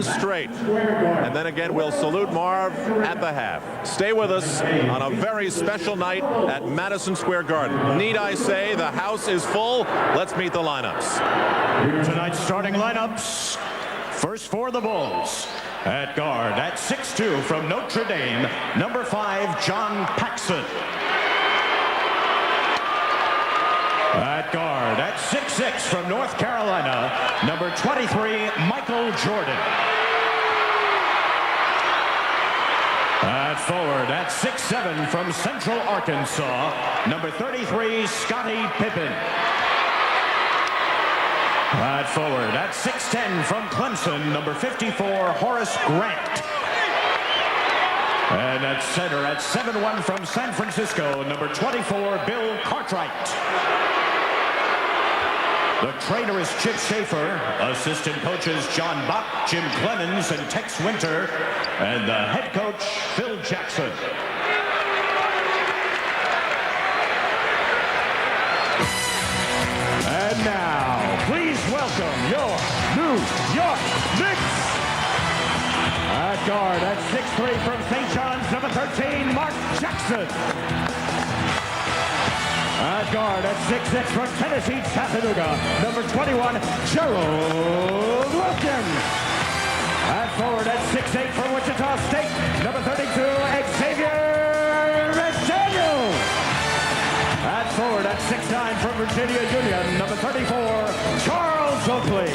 straight. And then again, we'll salute Marv at the half. Stay with us on a very special night at Madison Square Garden. Need I say, the house is full? Let's meet the lineups. Tonight's starting lineups. First for the Bulls. At guard, at 6'2" from Notre Dame, number 5, John Paxson. At guard, at 6'6" from North Carolina, number 23, Michael Jordan. At forward, at 6'7" from Central Arkansas, number 33, Scottie Pippen. At forward, at 6'10" from Clemson, number 54, Horace Grant. And at center, at 7'1" from San Francisco, number 24, Bill Cartwright. The trainer is Chip Schaefer, assistant coaches John Bach, Jim Clemens, and Tex Winter, and the head coach, Phil Jackson. And now, please welcome your New York Knicks. At guard, at 6'3" from St. John's, number 13, Mark Jackson. At guard, at 6'6" from Tennessee, Chattanooga, number 21, Gerald Wilkins. At forward, at 6'8" from Wichita State, number 32, Xavier McDaniel. At forward, at 6'9" from Virginia Union, number 34, Charles Oakley.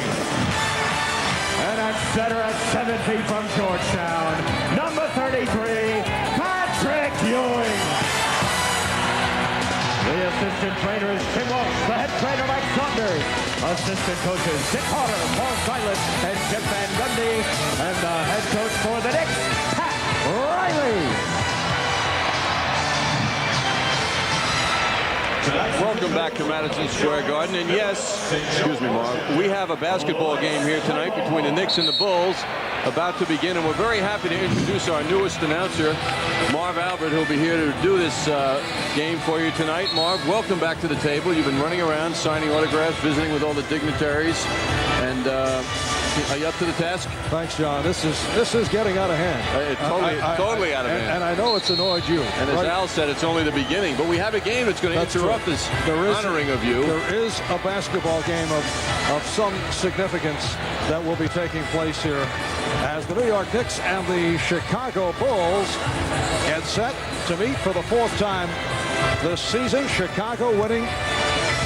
And at center, at 7 feet from Georgetown, number 33, Patrick Ewing. The assistant trainer is Tim Walsh, the head trainer Mike Saunders. Assistant coaches Dick Harder, Paul Silas, and Jeff Van Gundy. And the head coach for the Knicks, Pat Riley. Welcome back to Madison Square Garden. And yes, excuse me, Marv, we have a basketball game here tonight between the Knicks and the Bulls about to begin. And we're very happy to introduce our newest announcer, Marv Albert, who'll be here to do this game for you tonight. Marv, welcome back to the table. You've been running around, signing autographs, visiting with all the dignitaries. And are you up to the task? Thanks, John. This is getting out of hand. Totally out of hand. And I know it's annoyed you. And as Al said, it's only the beginning. But we have a game that's going to interrupt this honoring of you. There is a basketball game of some significance that will be taking place here as the New York Knicks and the Chicago Bulls get set to meet for the 4th time this season. Chicago winning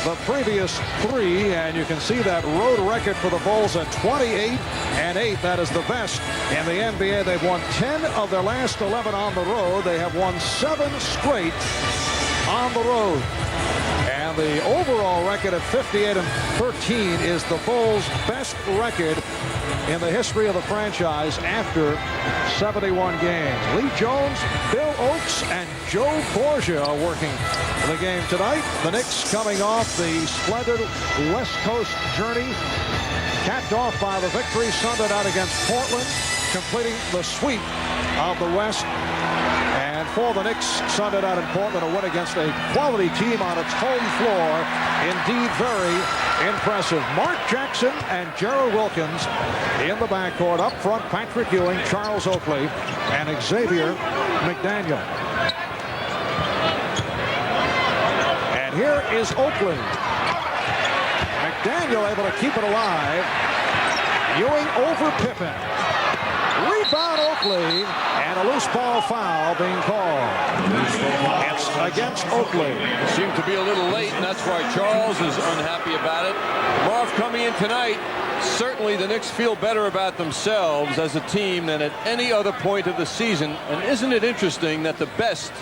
the previous 3, and you can see that road record for the Bulls at 28-8. That is the best in the NBA. They've won 10 of their last 11 on the road. They have won 7 straight on the road. And the overall record of 58-13 is the Bulls' best record in the history of the franchise after 71 games. Lee Jones, Bill Oakes, and Joe Borgia are working the game tonight. The Knicks coming off the splendid West Coast journey, capped off by the victory Sunday night against Portland, completing the sweep of the West. And for the Knicks, Sunday night in Portland, a win against a quality team on its home floor. Indeed, very impressive. Mark Jackson and Gerald Wilkins in the backcourt. Up front, Patrick Ewing, Charles Oakley, and Xavier McDaniel. And here is Oakley. McDaniel able to keep it alive. Ewing over Pippen. Rebound Oakley, and a loose ball foul being called. It's against Oakley. Seemed to be a little late, and that's why Charles is unhappy about it. Marv, coming in tonight, certainly the Knicks feel better about themselves as a team than at any other point of the season. And isn't it interesting that the best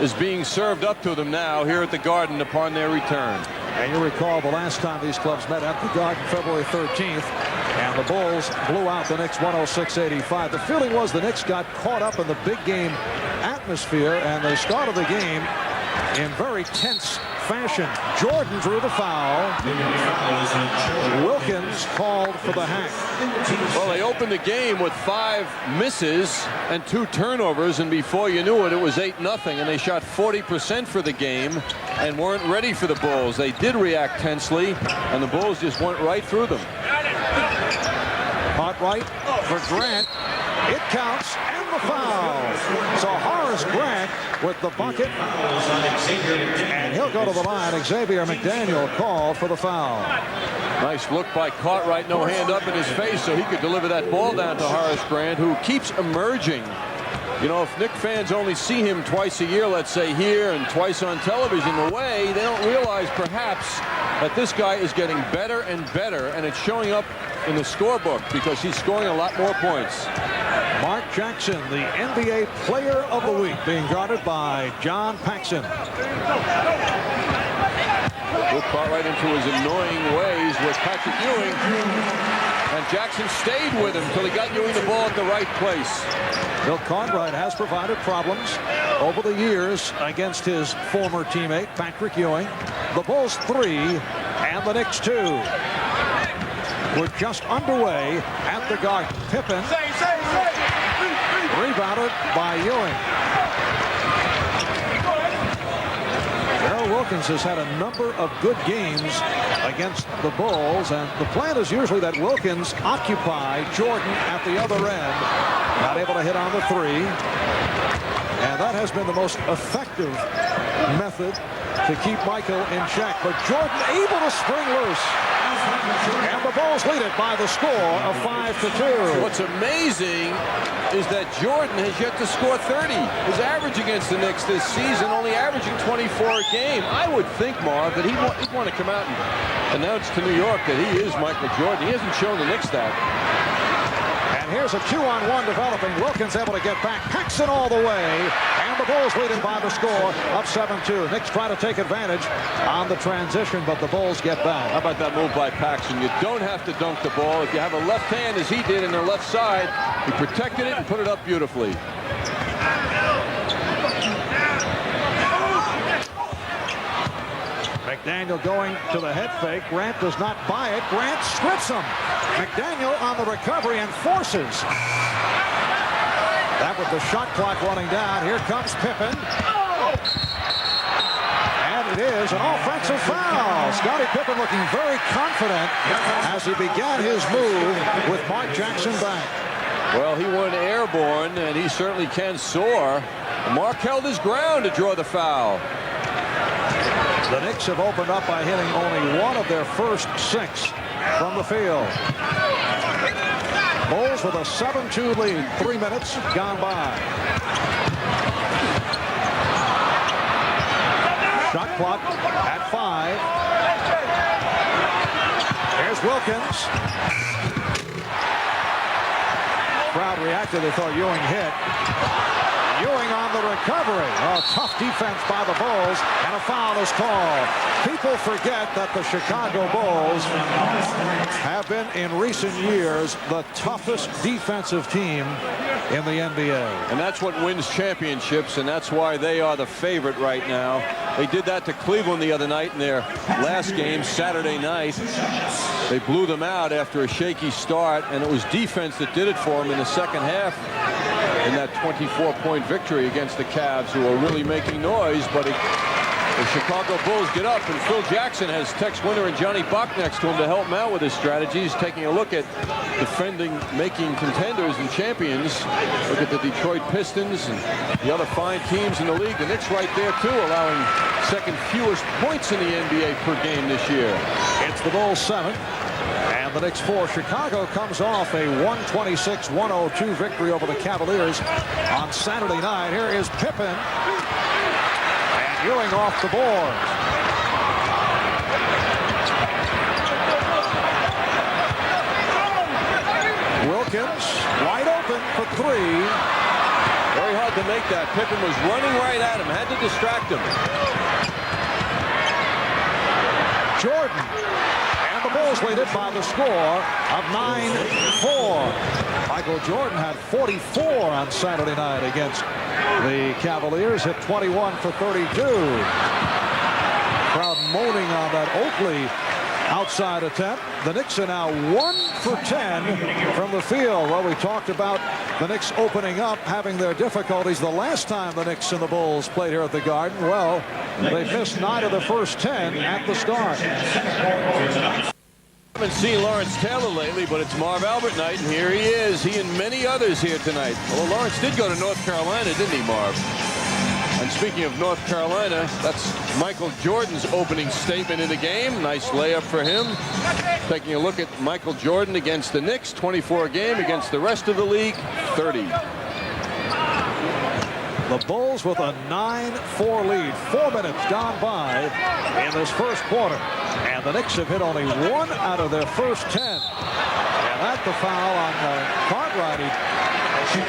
is being served up to them now here at the Garden upon their return? And you recall the last time these clubs met at the Garden, February 13th, and the Bulls blew out the Knicks 106-85. The feeling was the Knicks got caught up in the big game atmosphere, and they started the game in very tense fashion. Jordan drew the foul. Wilkins called for the hack. Well, they opened the game with 5 misses and 2 turnovers, and before you knew it, it was 8-0, and they shot 40% for the game and weren't ready for the Bulls. They did react tensely, and the Bulls just went right through them. Cartwright for Grant. It counts, and the foul. So Horace Grant with the bucket, and he'll go to the line. Xavier McDaniel called for the foul. Nice look by Cartwright. No hand up in his face, so he could deliver that ball down to Horace Grant, who keeps emerging. You know, if Knicks fans only see him twice a year, let's say here, and twice on television away, they don't realize perhaps that this guy is getting better and better, and it's showing up in the scorebook because he's scoring a lot more points. Mark Jackson, the NBA Player of the Week, being guarded by John Paxson. Will Cartwright into his annoying ways with Patrick Ewing, and Jackson stayed with him until he got Ewing the ball at the right place. Bill Cartwright has provided problems over the years against his former teammate Patrick Ewing. The Bulls 3 and the Knicks 2. We're just underway at the Garden. Pippen rebounded by Ewing. Wilkins has had a number of good games against the Bulls, and the plan is usually that Wilkins occupy Jordan at the other end. Not able to hit on the three, and that has been the most effective method to keep Michael in check. But Jordan able to spring loose, and the Bulls lead it by the score of 5-2. What's amazing is that Jordan has yet to score 30. His average against the Knicks this season only averaging 24 a game. I would think, Marv, that he'd want to come out and announce to New York that he is Michael Jordan. He hasn't shown the Knicks that. And here's a 2-on-1 developing. Wilkins able to get back. Paxson all the way. And the Bulls lead it by the score of 7-2. Knicks try to take advantage on the transition, but the Bulls get back. How about that move by Paxson? You don't have to dunk the ball. If you have a left hand, as he did in their left side, he protected it and put it up beautifully. McDaniel going to the head fake. Grant does not buy it. Grant strips him. McDaniel on the recovery and forces. That with the shot clock running down. Here comes Pippen. And it is an offensive foul. Scottie Pippen looking very confident as he began his move with Mark Jackson back. Well, he went airborne, and he certainly can soar. Mark held his ground to draw the foul. The Knicks have opened up by hitting only one of their first 6 from the field. Bulls with a 7-2 lead. 3 minutes gone by. Shot clock at 5. Here's Wilkins. Crowd reacted. They thought Ewing hit. Ewing on the recovery. Oh, tough defense by the Bulls, and a foul is called. People forget that the Chicago Bulls have been, in recent years, the toughest defensive team in the NBA. And that's what wins championships, and that's why they are the favorite right now. They did that to Cleveland the other night in their last game, Saturday night. They blew them out after a shaky start, and it was defense that did it for them in the second half in that 24-point victory against the Cavs, who are really making noise. But the Chicago Bulls get up, and Phil Jackson has Tex Winter and Johnny Bach next to him to help him out with his strategies, taking a look at defending, making contenders and champions. Look at the Detroit Pistons and the other fine teams in the league. The Knicks right there, too, allowing second fewest points in the NBA per game this year. It's the Bulls 7. And the Knicks 4. Chicago comes off a 126-102 victory over the Cavaliers on Saturday night. Here is Pippen. And Ewing off the board. Wilkins wide open for 3. Very hard to make that. Pippen was running right at him. Had to distract him. Jordan. And the Bulls lead it by the score of 9-4. Michael Jordan had 44 on Saturday night against the Cavaliers. Hit 21 for 32. Crowd moaning on that Oakley outside attempt. The Knicks are now 1 for 10 from the field. Well, we talked about the Knicks opening up, having their difficulties the last time the Knicks and the Bulls played here at the Garden. Well, they've missed 9 of the first 10 at the start. I haven't seen Lawrence Taylor lately, but it's Marv Albert night, and here he is. He and many others here tonight. Well, Lawrence did go to North Carolina, didn't he, Marv? And speaking of North Carolina, that's Michael Jordan's opening statement in the game. Nice layup for him. Taking a look at Michael Jordan against the Knicks, 24 a game against the rest of the league, 30. The Bulls with a 9-4 lead. 4 minutes gone by in this first quarter. And the Knicks have hit only 1 out of their first 10. And that's the foul on Cartwright. He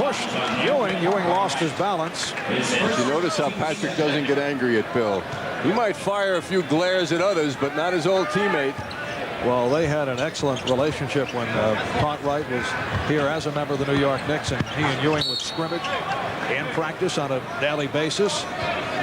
pushed Ewing. Ewing lost his balance. You notice how Patrick doesn't get angry at Bill. He might fire a few glares at others, but not his old teammate. Well, they had an excellent relationship when Cartwright was here as a member of the New York Knicks, and he and Ewing would scrimmage in practice on a daily basis.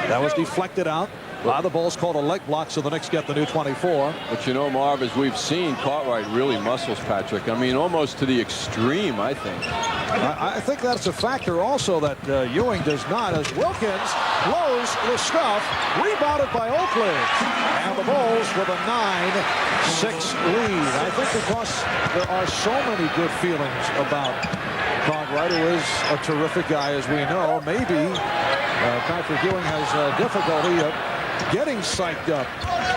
That was deflected out by the Bulls, called a leg block, so the Knicks get the new 24. But you know, Marv, as we've seen, Cartwright really muscles Patrick. I mean, almost to the extreme, I think. I think that's a factor also that Ewing does not, as Wilkins blows the stuff, rebounded by Oakley. And the Bulls with a 9-6 lead. I think because there are so many good feelings about Cartwright, who is a terrific guy, as we know. Maybe Patrick Ewing has difficulty getting psyched up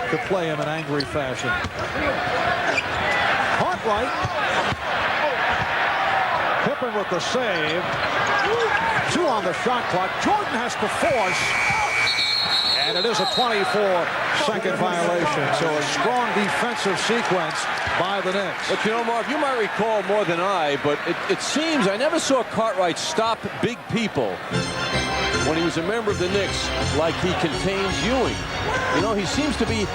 to play him in angry fashion. Cartwright. Pippen with the save. 2 on the shot clock. Jordan has to force. And it is a 24-second violation. So a strong defensive sequence by the Knicks. But you know, Marv, you might recall more than I, but it seems I never saw Cartwright stop big people when he was a member of the Knicks like he contains Ewing. You know, he seems to be,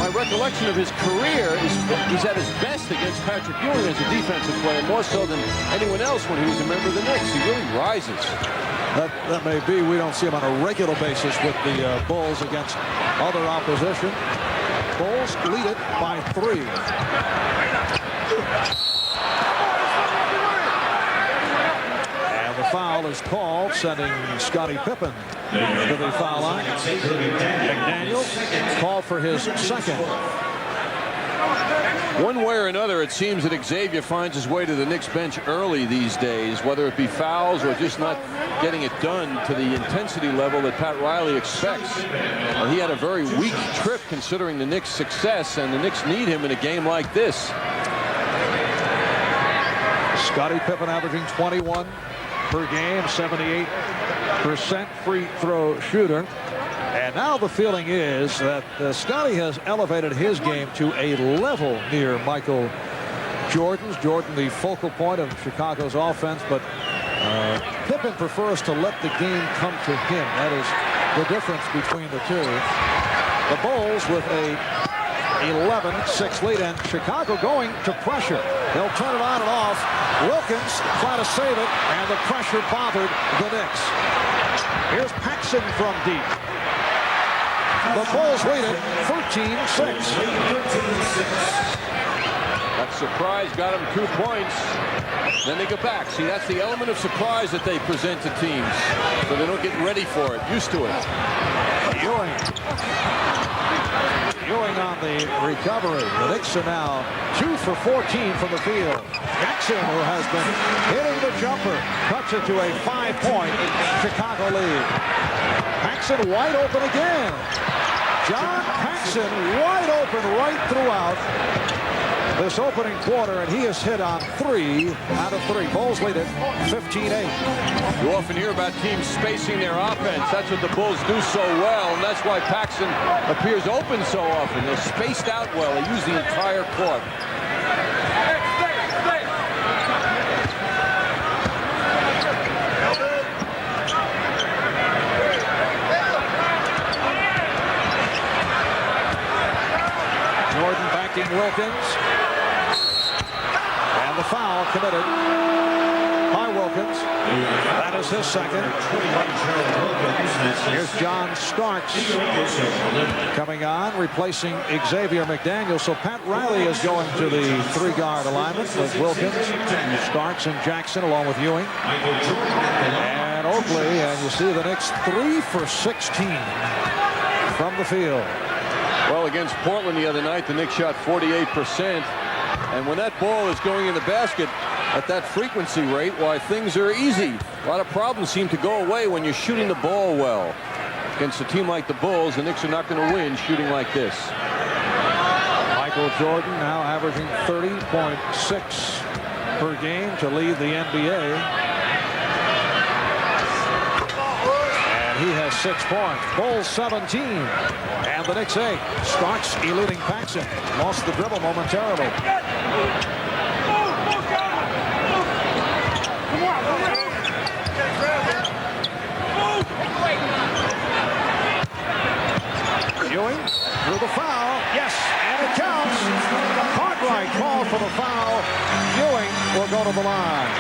my recollection of his career is he's at his best against Patrick Ewing as a defensive player, more so than anyone else when he was a member of the Knicks. He really rises. That may be. We don't see him on a regular basis with the Bulls against other opposition. Bulls lead it by 3. And the foul is called, sending Scottie Pippen to the foul line. McDaniel called for his second. One way or another, it seems that Xavier finds his way to the Knicks bench early these days, whether it be fouls or just not getting it done to the intensity level that Pat Riley expects. He had a very weak trip considering the Knicks' success, and the Knicks need him in a game like this. Scottie Pippen averaging 21 per game, 78% free throw shooter. And now the feeling is that Scottie has elevated his game to a level near Michael Jordan's. Jordan, the focal point of Chicago's offense, but Pippen prefers to let the game come to him. That is the difference between the two. The Bulls with a 11-6 lead, and Chicago going to pressure. They'll turn it on and off. Wilkins trying to save it, and the pressure bothered the Knicks. Here's Paxson from deep. The Bulls lead it 13-6. That surprise got them 2 points. Then they go back. See, that's the element of surprise that they present to teams, so they don't get ready for it, used to it. Ewing on the recovery. The Knicks are now 2 for 14 from the field. Jackson, who has been hitting the jumper, cuts it to a 5-point Chicago lead. Paxson wide open again. John Paxson wide open right throughout this opening quarter, and he has hit on 3 out of 3. Bulls lead it 15-8. You often hear about teams spacing their offense. That's what the Bulls do so well, and that's why Paxson appears open so often. They're spaced out well. They use the entire court. Jordan backing Wilkins. And the foul committed by Wilkins. That is his second. Here's John Starks coming on, replacing Xavier McDaniel. So Pat Riley is going to the 3-guard alignment with Wilkins, Starks, and Jackson, along with Ewing. And Oakley, and you see the Knicks 3 for 16 from the field. Well, against Portland the other night, the Knicks shot 48%. And when that ball is going in the basket at that frequency rate, why, things are easy. A lot of problems seem to go away when you're shooting the ball well. Against a team like the Bulls, the Knicks are not going to win shooting like this. Michael Jordan now averaging 30.6 per game to lead the NBA. And he has 6 points. Bulls 17. And the Knicks 8. Starks eluding Paxson. Lost the dribble momentarily. Ewing through the foul. Yes, and it counts. Cartwright called for the foul. Ewing will go to the line.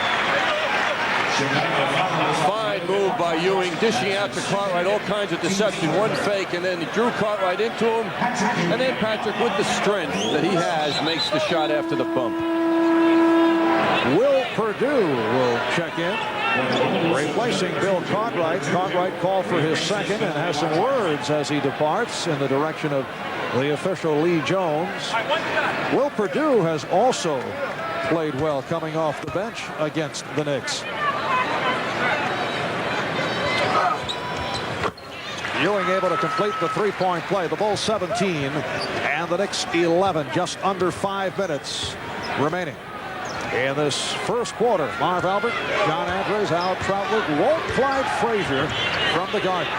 Fine move by Ewing, dishing out to Cartwright, all kinds of deception. One fake, and then he drew Cartwright into him. And then Patrick, with the strength that he has, makes the shot after the bump. Will Perdue will check in, replacing Bill Cartwright. Cartwright called for his second and has some words as he departs in the direction of the official Lee Jones. Will Perdue has also played well coming off the bench against the Knicks. Ewing able to complete the three-point play. The Bulls 17 and the Knicks 11. Just under 5 minutes remaining in this first quarter. Marv Albert, John Andrews, Al Troutler, Walt Clyde Frazier from the Garden.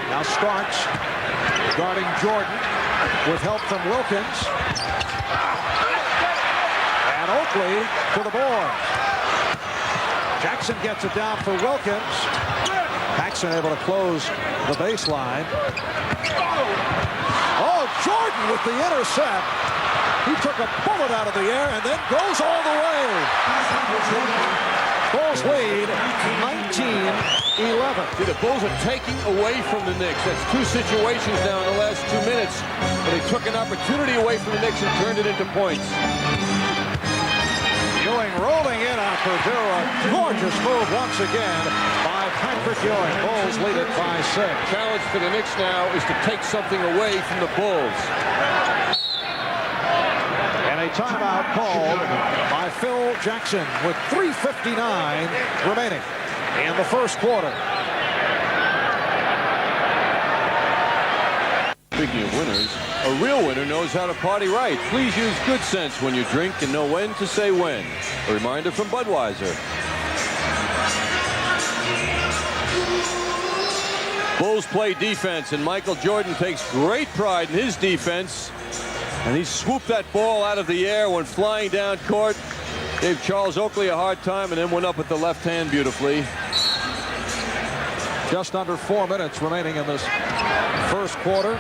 Now Starks guarding Jordan with help from Wilkins. And Oakley to the boards. Jackson gets it down for Wilkins. Paxson able to close the baseline. Oh, Jordan with the intercept. He took a bullet out of the air and then goes all the way. Bulls lead 19-11. See, the Bulls are taking away from the Knicks. That's 2 situations now in the last 2 minutes. But they took an opportunity away from the Knicks and turned it into points. Ewing rolling in on Perdue. A gorgeous move once again by Patrick Ewing. Bulls lead it by 6. Challenge for the Knicks now is to take something away from the Bulls. And a timeout called by Phil Jackson with 3:59 remaining in the first quarter. Speaking of winners, a real winner knows how to party right. Please use good sense when you drink and know when to say when. A reminder from Budweiser. Bulls play defense, and Michael Jordan takes great pride in his defense. And he swooped that ball out of the air, went flying down court, gave Charles Oakley a hard time, and then went up with the left hand beautifully. Just under 4 minutes remaining in this first quarter.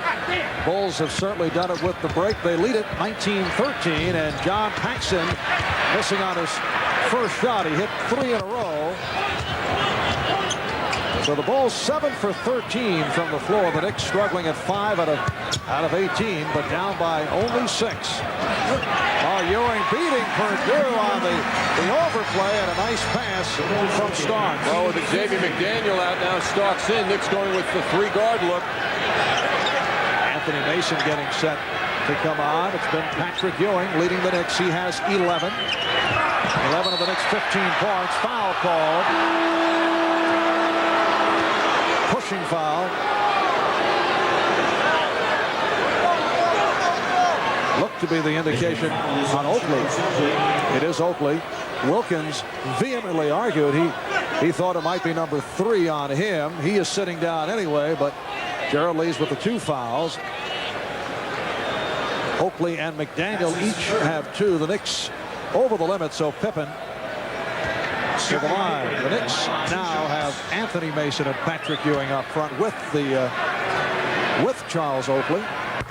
Bulls have certainly done it with the break. They lead it 19-13, and John Paxson missing on his first shot. He hit 3 in a row. So the Bulls 7 for 13 from the floor. The Knicks struggling at 5 out of 18, but down by only 6. Oh, Ewing beating Perdue on the overplay, and a nice pass from Starks. Well, with Xavier McDaniel out now, Starks in. Knicks going with the 3-guard look. Anthony Mason getting set to come on. It's been Patrick Ewing leading the Knicks. He has 11. 11 of the Knicks' 15 points. Foul called. Pushing foul. Looked to be the indication on Oakley. It is Oakley. Wilkins vehemently argued he thought it might be number 3 on him. He is sitting down anyway, but Gerald leaves with the 2 fouls. Oakley and McDaniel each have 2. The Knicks over the limit, so Pippen to the line. The Knicks now have Anthony Mason and Patrick Ewing up front with Charles Oakley.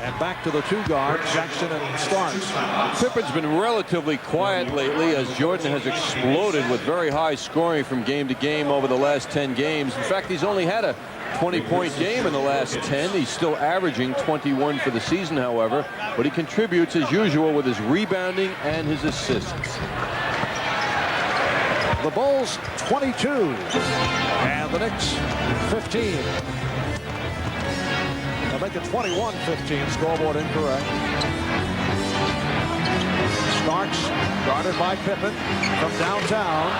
And back to the 2 guards, Jackson and Starks. Pippen's been relatively quiet lately as Jordan has exploded with very high scoring from game to game over the last 10 games. In fact, he's only had a 20-point game in the last 10. He's still averaging 21 for the season, however, but he contributes as usual with his rebounding and his assists. The Bulls 22 and the Knicks 15. They'll make it 21-15. Scoreboard incorrect. Starks guarded by Pippen from downtown.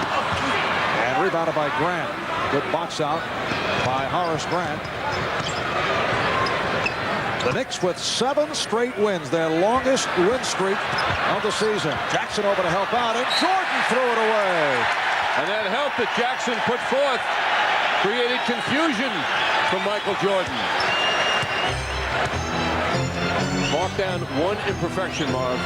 And rebounded by Grant. Good box out by Horace Grant. The Knicks with 7 straight wins, their longest win streak of the season. Jackson over to help out, and Jordan threw it away. And that help that Jackson put forth created confusion for Michael Jordan. Mark down one imperfection, Marv.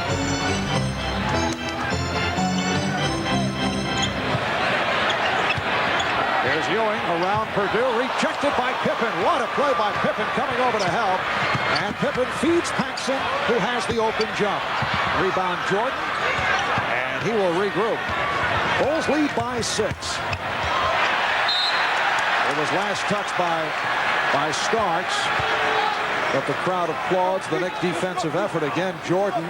Here's Ewing around Purdue, rejected by Pippen. What a play by Pippen coming over to help. And Pippen feeds Paxson, who has the open jump. Rebound Jordan, and he will regroup. Bulls lead by 6. It was last touched by Starks, but the crowd applauds the Knicks' defensive effort. Again, Jordan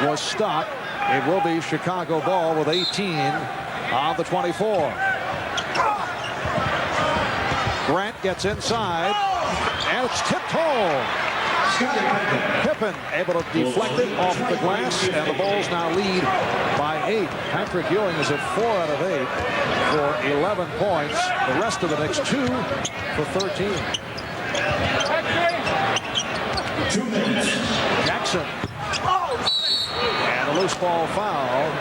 was stopped. It will be Chicago ball with 18 on the 24. Grant gets inside, and it's tipped home. Pippen able to deflect it off the glass, and the Bulls now lead by 8. Patrick Ewing is at 4 out of 8 for 11 points. The rest of the Knicks 2 for 13. 2 minutes. Jackson. And a loose ball foul.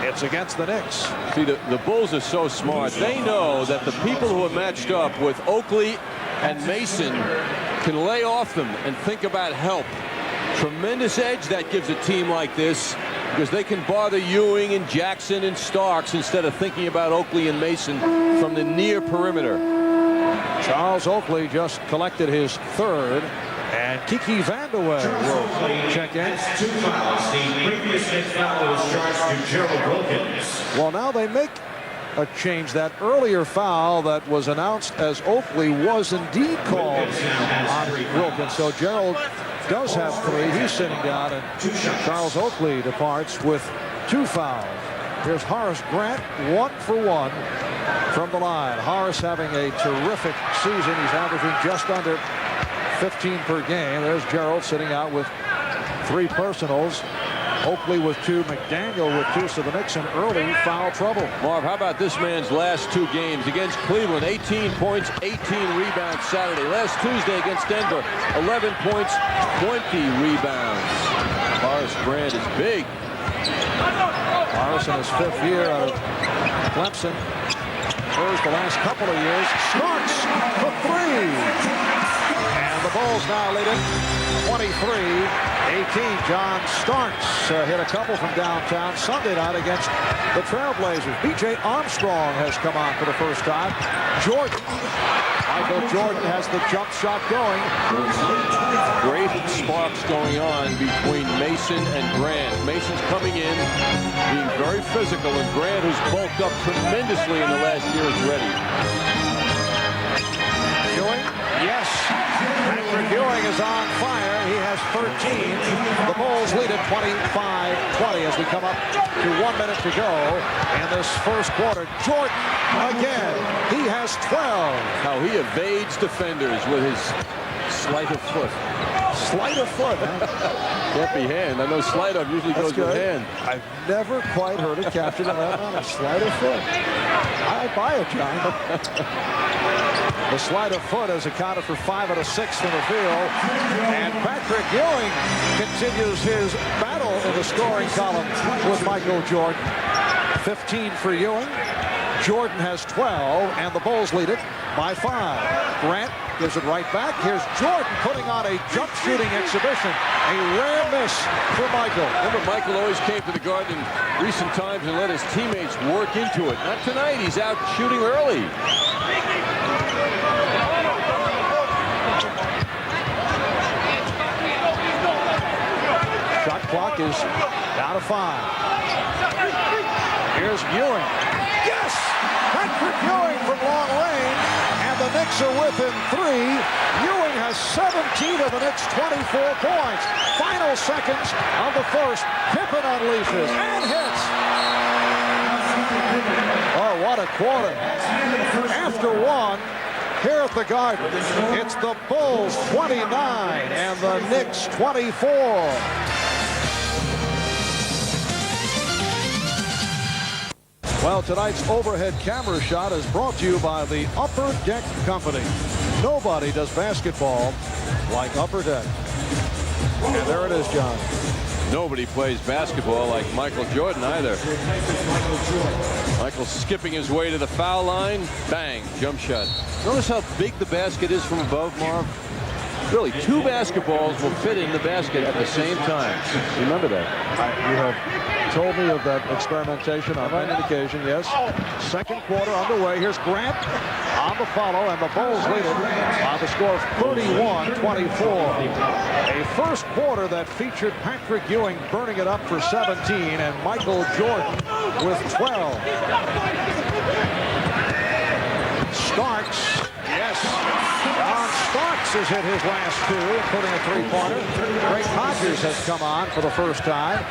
It's against the Knicks. See, the Bulls are so smart. They know that the people who are matched up with Oakley and Mason can lay off them and think about help. Tremendous edge that gives a team like this, because they can bother Ewing and Jackson and Starks instead of thinking about Oakley and Mason from the near perimeter. Charles Oakley just collected his 3rd. And Kiki Vandeweghe will check in. 2 fouls. The previous Knicks foul was charged to Gerald Wilkins. Well, now they make a change. That earlier foul that was announced as Oakley was indeed called on Wilkins. So Gerald does have 3. He's sitting down, and Charles Oakley departs with 2 fouls. Here's Horace Grant, 1 for 1 from the line. Horace having a terrific season. He's averaging just under 15 per game. There's Gerald sitting out with 3 personals. Oakley with 2, McDaniel with 2, so the Knicks in early foul trouble. Marv, how about this man's last 2 games? Against Cleveland, 18 points, 18 rebounds Saturday. Last Tuesday against Denver, 11 points, 20 rebounds. Horace Grant is big. Horace in his 5th year out of Clemson. Here's the last couple of years. Starks for 3. The Bulls now lead it 23-18. John Starks hit a couple from downtown Sunday night against the Trailblazers. B.J. Armstrong has come on for the first time. Michael Jordan has the jump shot going. Great sparks going on between Mason and Grant. Mason's coming in, being very physical, and Grant, who's bulked up tremendously in the last year, is ready. Ewing, yes. Patrick Ewing is on fire. He has 13. The Bulls lead at 25-20 as we come up to 1 minute to go in this first quarter. Jordan again. He has 12. How he evades defenders with his sleight of foot. Sleight of foot, huh? Can't be hand. I know sleight of usually goes with hand. I've never quite heard it captured on that one. A sleight of foot. I buy it, John. The sleight of foot has accounted for 5 out of 6 from the field. And Patrick Ewing continues his battle in the scoring column with Michael Jordan. 15 for Ewing. Jordan has 12, and the Bulls lead it by 5. Grant gives it right back. Here's Jordan putting on a jump shooting exhibition. A rare miss for Michael. Remember, Michael always came to the Garden in recent times and let his teammates work into it. Not tonight. He's out shooting early. Shot clock is down to 5. Here's Ewing. Yes! Patrick Ewing from long range, and the Knicks are within 3. Ewing has 17 of the Knicks' 24 points. Final seconds of the first. Pippen unleashes and hits. Oh, what a quarter. After 1, here at the Garden. It's the Bulls 29 and the Knicks 24. Well, tonight's overhead camera shot is brought to you by the Upper Deck Company. Nobody does basketball like Upper Deck. And there it is, John. Nobody plays basketball like Michael Jordan either. Michael skipping his way to the foul line. Bang, jump shot. Notice how big the basket is from above, Marv? Really, 2 basketballs will fit in the basket at the same time. Remember that. You have told me of that experimentation on many occasions, yes. Second quarter underway. Here's Grant on the follow, and the Bulls lead it on the score of 31-24. A first quarter that featured Patrick Ewing burning it up for 17 and Michael Jordan with 12. Starks, yes. John Starks has hit his last 2, including a 3-pointer. Greg Hodges has come on for the first time,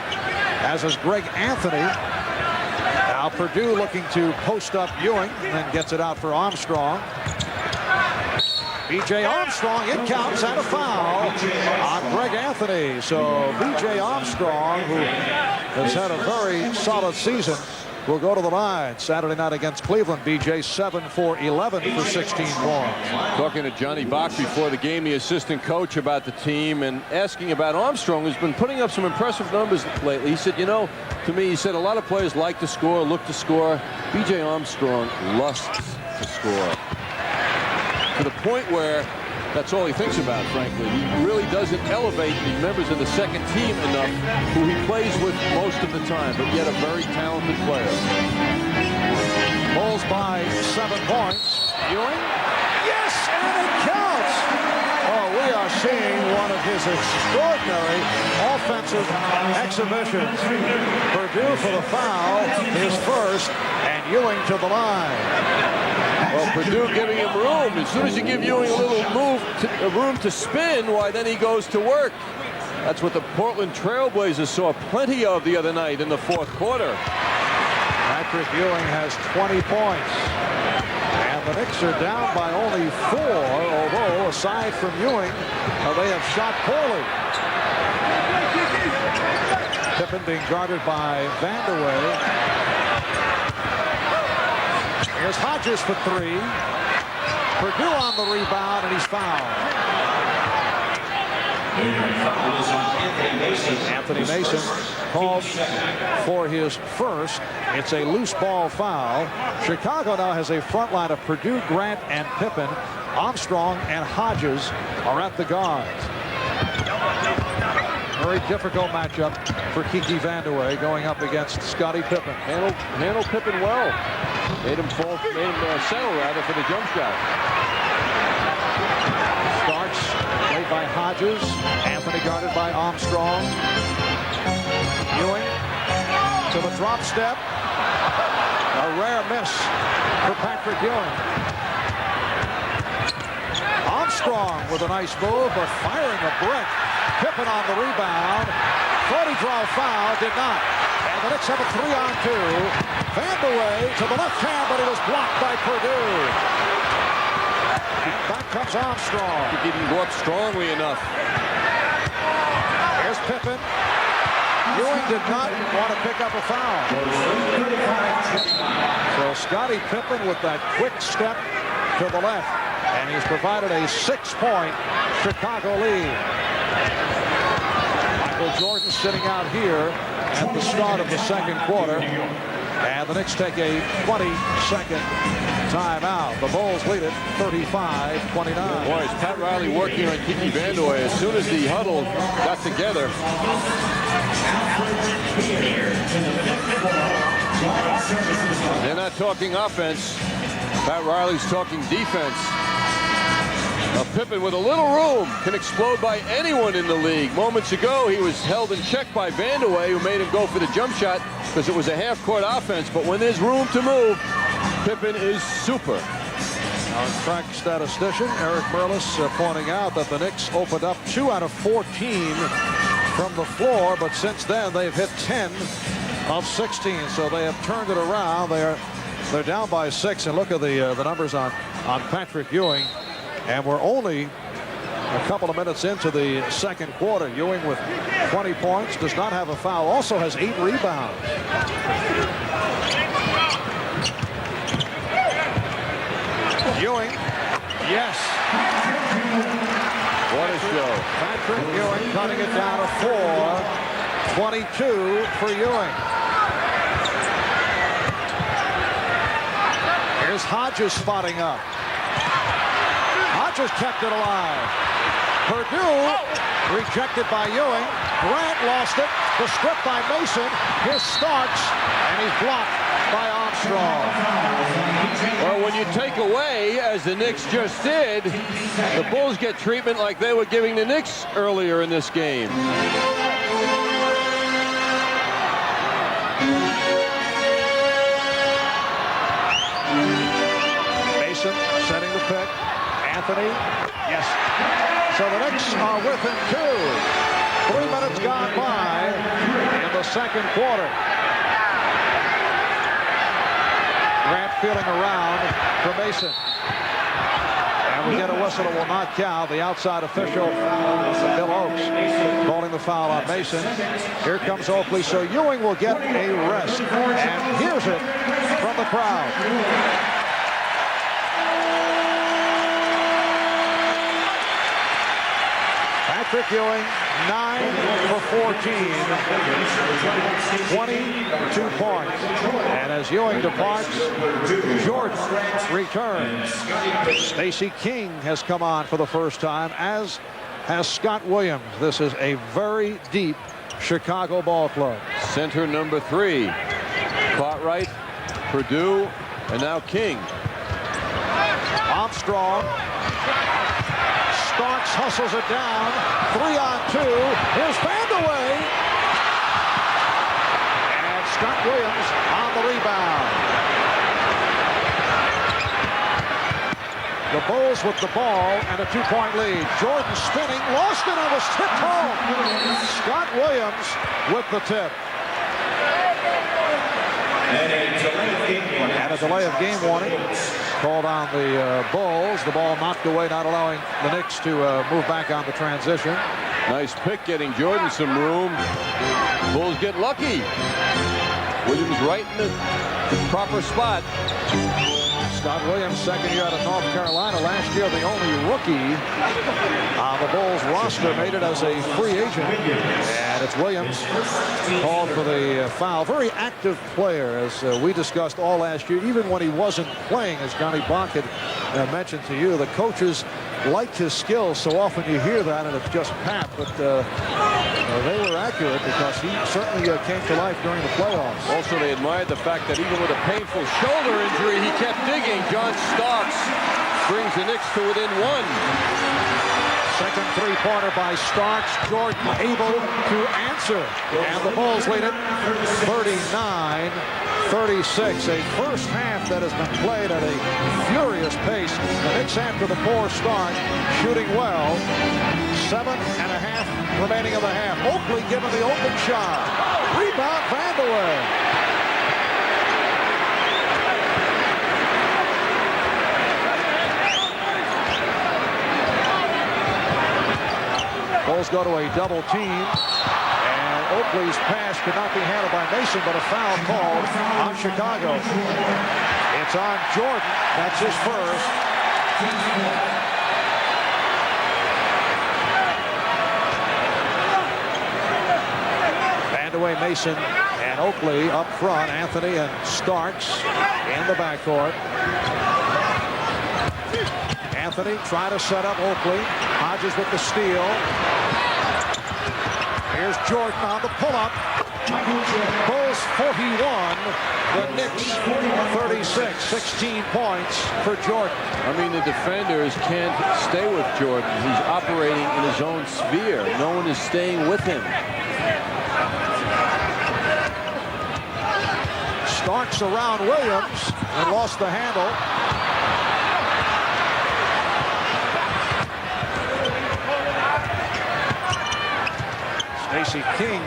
as is Greg Anthony. Now Purdue looking to post up Ewing, and then gets it out for Armstrong. B.J. Armstrong, it counts, and a foul on Greg Anthony. So B.J. Armstrong, who has had a very solid season, will go to the line Saturday night against Cleveland. B.J. 7 for 11 for 16 points. Talking to Johnny Bach before the game, the assistant coach, about the team, and asking about Armstrong, who's been putting up some impressive numbers lately. He said, you know, to me, he said a lot of players like to score, look to score. B.J. Armstrong lusts to score. To the point where that's all he thinks about, frankly. He really doesn't elevate the members of the second team enough, who he plays with most of the time, but yet a very talented player. Bulls by 7 points. Ewing, yes, and it counts. Oh, we are seeing one of his extraordinary offensive exhibitions. Purdue for the foul, his first, and Ewing to the line. Well, Purdue giving him room. As soon as you give Ewing a little room to spin, why, then he goes to work. That's what the Portland Trailblazers saw plenty of the other night in the 4th quarter. Patrick Ewing has 20 points. And the Knicks are down by only 4, although, aside from Ewing, they have shot poorly. Pippen being guarded by Vandeweghe. Here's Hodges for 3. Purdue on the rebound, and he's fouled. Anthony Mason called for his first. It's a loose ball foul. Chicago now has a front line of Purdue, Grant, and Pippen. Armstrong and Hodges are at the guards. Very difficult matchup for Kiki Vandeweghe going up against Scottie Pippen. Handled Pippen well. Made him settle rather for the jump shot. Starks played by Hodges. Anthony guarded by Armstrong. Ewing to the drop step. A rare miss for Patrick Ewing. Armstrong with a nice move, but firing a brick. Pippen on the rebound. Thought he draw foul, did not. And the Knicks have a 3-on-2. Vandeweghe to the left hand, but he was blocked by Purdue. And back comes Armstrong. He didn't go up strongly enough. Here's Pippen. Ewing did not want to pick up a foul. So Scottie Pippen with that quick step to the left. And he's provided a 6-point Chicago lead. Michael Jordan sitting out here at the start of the second quarter. And the Knicks take a 20-second timeout. The Bulls lead it 35-29. Boy, is Pat Riley working on Kiki Vandeweghe. As soon as the huddle got together. They're not talking offense. Pat Riley's talking defense. Pippen with a little room can explode by anyone in the league. Moments ago, he was held in check by Vandeweghe, who made him go for the jump shot because it was a half-court offense. But when there's room to move, Pippen is super. Our crack statistician, Eric Merlis, pointing out that the Knicks opened up 2 out of 14 from the floor, but since then they've hit 10 of 16. So they have turned it around. They are They're down by 6, and look at the numbers on Patrick Ewing, and we're only a couple of minutes into the second quarter. Ewing with 20 points, does not have a foul, also has 8 rebounds. Ewing, yes. What a show. Patrick Ewing cutting it down to 4. 22 for Ewing. Here's Hodges spotting up. Hodges kept it alive. Purdue rejected by Ewing. Grant lost it. The strip by Mason. Here's Starks, and he's blocked by Armstrong. Well, when you take away, as the Knicks just did, the Bulls get treatment like they were giving the Knicks earlier in this game. Mason setting the pick. Anthony, yes. So the Knicks are within 2. 3 minutes gone by in the second quarter. Grant feeling around for Mason. And we get a whistle that will not count. The outside official, Bill Oakes, calling the foul on Mason. Here comes Oakley, so Ewing will get a rest. And here's it from the crowd. Patrick Ewing, 9 for 14, 22 points. And as Ewing departs, Jordan returns. Stacey King has come on for the first time, as has Scott Williams. This is a very deep Chicago ball club. Center number 3. Cartwright, Purdue, and now King. Armstrong. Starks hustles it down. 3-on-2. Here's Vandeweghe. And Scott Williams on the rebound. The Bulls with the ball and a 2-point lead. Jordan spinning, lost it, and was tipped home. Scott Williams with the tip. And a delay of game warning called on the Bulls. The ball knocked away, not allowing the Knicks to move back on the transition. Nice pick, getting Jordan some room. Bulls get lucky. Williams right in the proper spot. Scott Williams, second year out of North Carolina. Last year, the only rookie on the Bulls roster, made it as a free agent. And it's Williams called for the foul. Very active player, as we discussed all last year. Even when he wasn't playing, as Johnny Bonk had mentioned to you, the coaches liked his skills. So often you hear that, and it's just pat. But they were accurate because he certainly came to life during the playoffs. Also, they admired the fact that even with a painful shoulder injury, he kept digging. John Starks brings the Knicks to within 1. Second three-pointer by Starks. Jordan able to answer. And the Bulls lead it 39-36. A first half that has been played at a furious pace. The Knicks, after the poor start, shooting well. 7.5 remaining in the half. Oakley given the open shot. Rebound Vandeweghe. Bulls go to a double team, and Oakley's pass could not be handled by Mason, but a foul called on Chicago. It's on Jordan. That's his first. Vandeweghe, Mason, and Oakley up front. Anthony and Starks in the backcourt. Anthony trying to set up Oakley. Hodges with the steal. Here's Jordan on the pull-up. Bulls 41, the Knicks 36. 16 points for Jordan. I mean, the defenders can't stay with Jordan. He's operating in his own sphere. No one is staying with him. Starks around Williams and lost the handle. Stacey King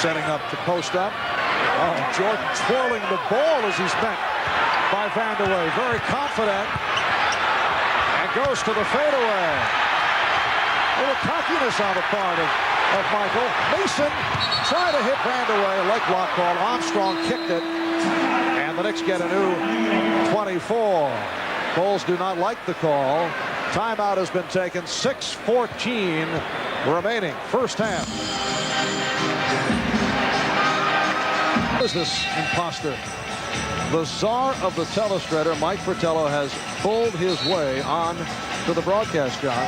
setting up to post up. Oh, Jordan twirling the ball as he's bent. by Vanderway. Very confident. And goes to the fadeaway. A little cockiness on the part of Michael. Mason tried to hit Vanderway. Leg block call. Armstrong kicked it. And the Knicks get a new 24. Bulls do not like the call. Timeout has been taken. 6:14 remaining. First half. What is this imposter? The czar of the telestrator, Mike Fratello, has pulled his way on to the broadcast, John.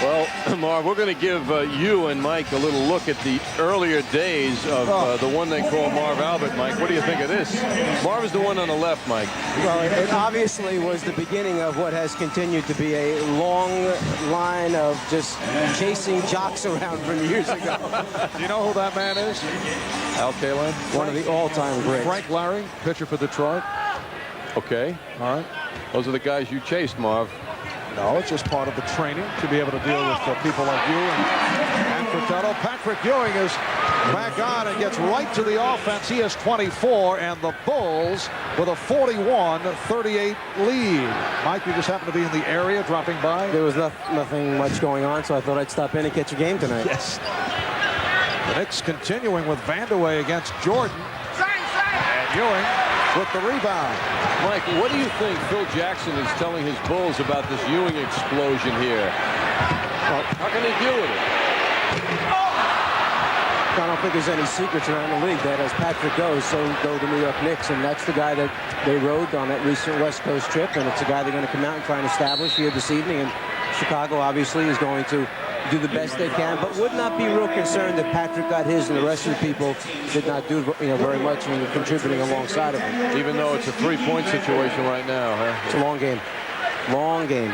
Well, Marv, we're going to give you and Mike a little look at the earlier days of the one they call Marv Albert. Mike, what do you think of this? Marv is the one on the left, Mike. Well, it obviously was the beginning of what has continued to be a long line of just chasing jocks around from years ago. Do you know who that man is? Al Kaline? One of the all-time greats. Frank Larry, pitcher for Detroit. Okay. All right. Those are the guys you chased, Marv. No, it's just part of the training to be able to deal with people like you and Fratello. Patrick Ewing is back on and gets right to the offense. He has 24, and the Bulls with a 41-38 lead. Mike, you just happened to be in the area dropping by? There was nothing much going on, so I thought I'd stop in and catch a game tonight. Yes. The Knicks continuing with Vanderway against Jordan. And Ewing with the rebound. Mike, what do you think Phil Jackson is telling his Bulls about this Ewing explosion here? Well, how can they deal with it? I don't think there's any secrets around the league that as Patrick goes, so go the New York Knicks, and that's the guy that they rode on that recent West Coast trip, and it's a guy they're going to come out and try and establish here this evening. And Chicago obviously is going to do the best they can, but would not be real concerned that Patrick got his and the rest of the people did not do very much in contributing alongside of him. Even though it's a three-point situation right now, huh? It's a long game. Long game.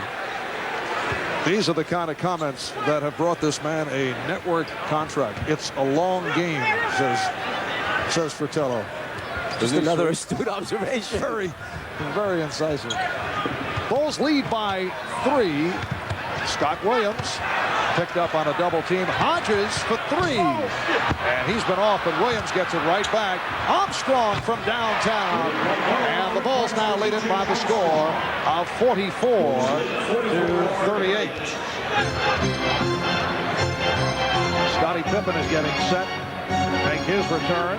These are the kind of comments that have brought this man a network contract. It's a long game, says Fratello. Just another astute observation. Very incisive. Bulls lead by 3. Scott Williams picked up on a double team. Hodges for 3. And he's been off, but Williams gets it right back. Armstrong from downtown. And the Bulls now lead it by the score of 44-38. Scottie Pippen is getting set to make his return.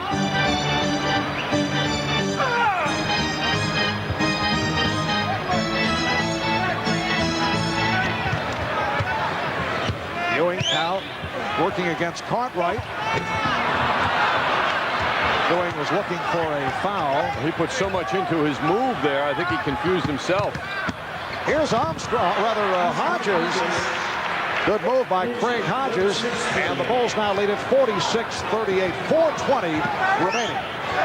Ewing now working against Cartwright. Ewing was looking for a foul. He put so much into his move there, I think he confused himself. Here's Hodges. Good move by Craig Hodges. And the Bulls now lead it 46-38. 4:20 remaining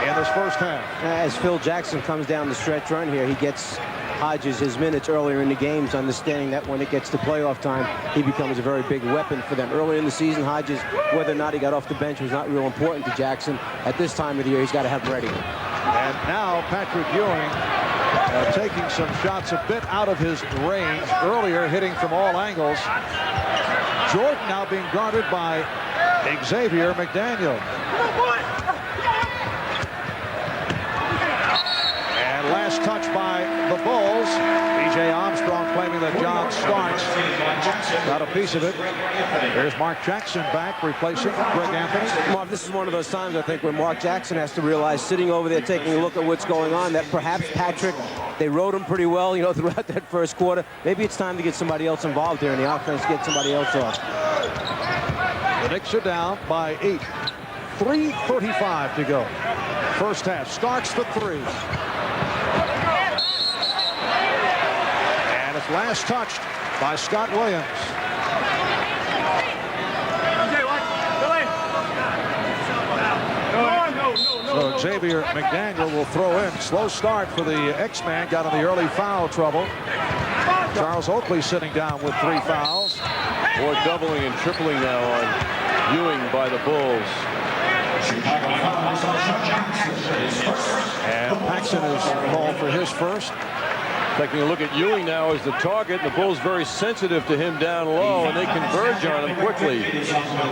in this first half. As Phil Jackson comes down the stretch run here, he gets Hodges his minutes earlier in the games, understanding that when it gets to playoff time, he becomes a very big weapon for them. Early in the season, Hodges, whether or not he got off the bench, was not real important to Jackson. At this time of the year, he's got to have him ready. And now Patrick Ewing taking some shots a bit out of his range. Earlier, hitting from all angles. Jordan now being guarded by Xavier McDaniel. And last touch by the Bulls. B.J. Armstrong claiming that John Starks got a piece of it. There's Mark Jackson back, replacing Greg Anthony. Mark, this is one of those times, I think, when Mark Jackson has to realize, sitting over there taking a look at what's going on, that perhaps Patrick, they rode him pretty well, throughout that first quarter. Maybe it's time to get somebody else involved here in the offense, get somebody else off. The Knicks are down by 8. 3:35 to go. First half. Starks for 3. And it's last touched by Scott Williams. So Xavier McDaniel will throw in. Slow start for the X-Man. Got in the early foul trouble. Charles Oakley sitting down with 3 fouls. More doubling and tripling now on Ewing by the Bulls. And Paxson is called for his first. Taking a look at Ewing now as the target. The Bulls very sensitive to him down low, and they converge on him quickly.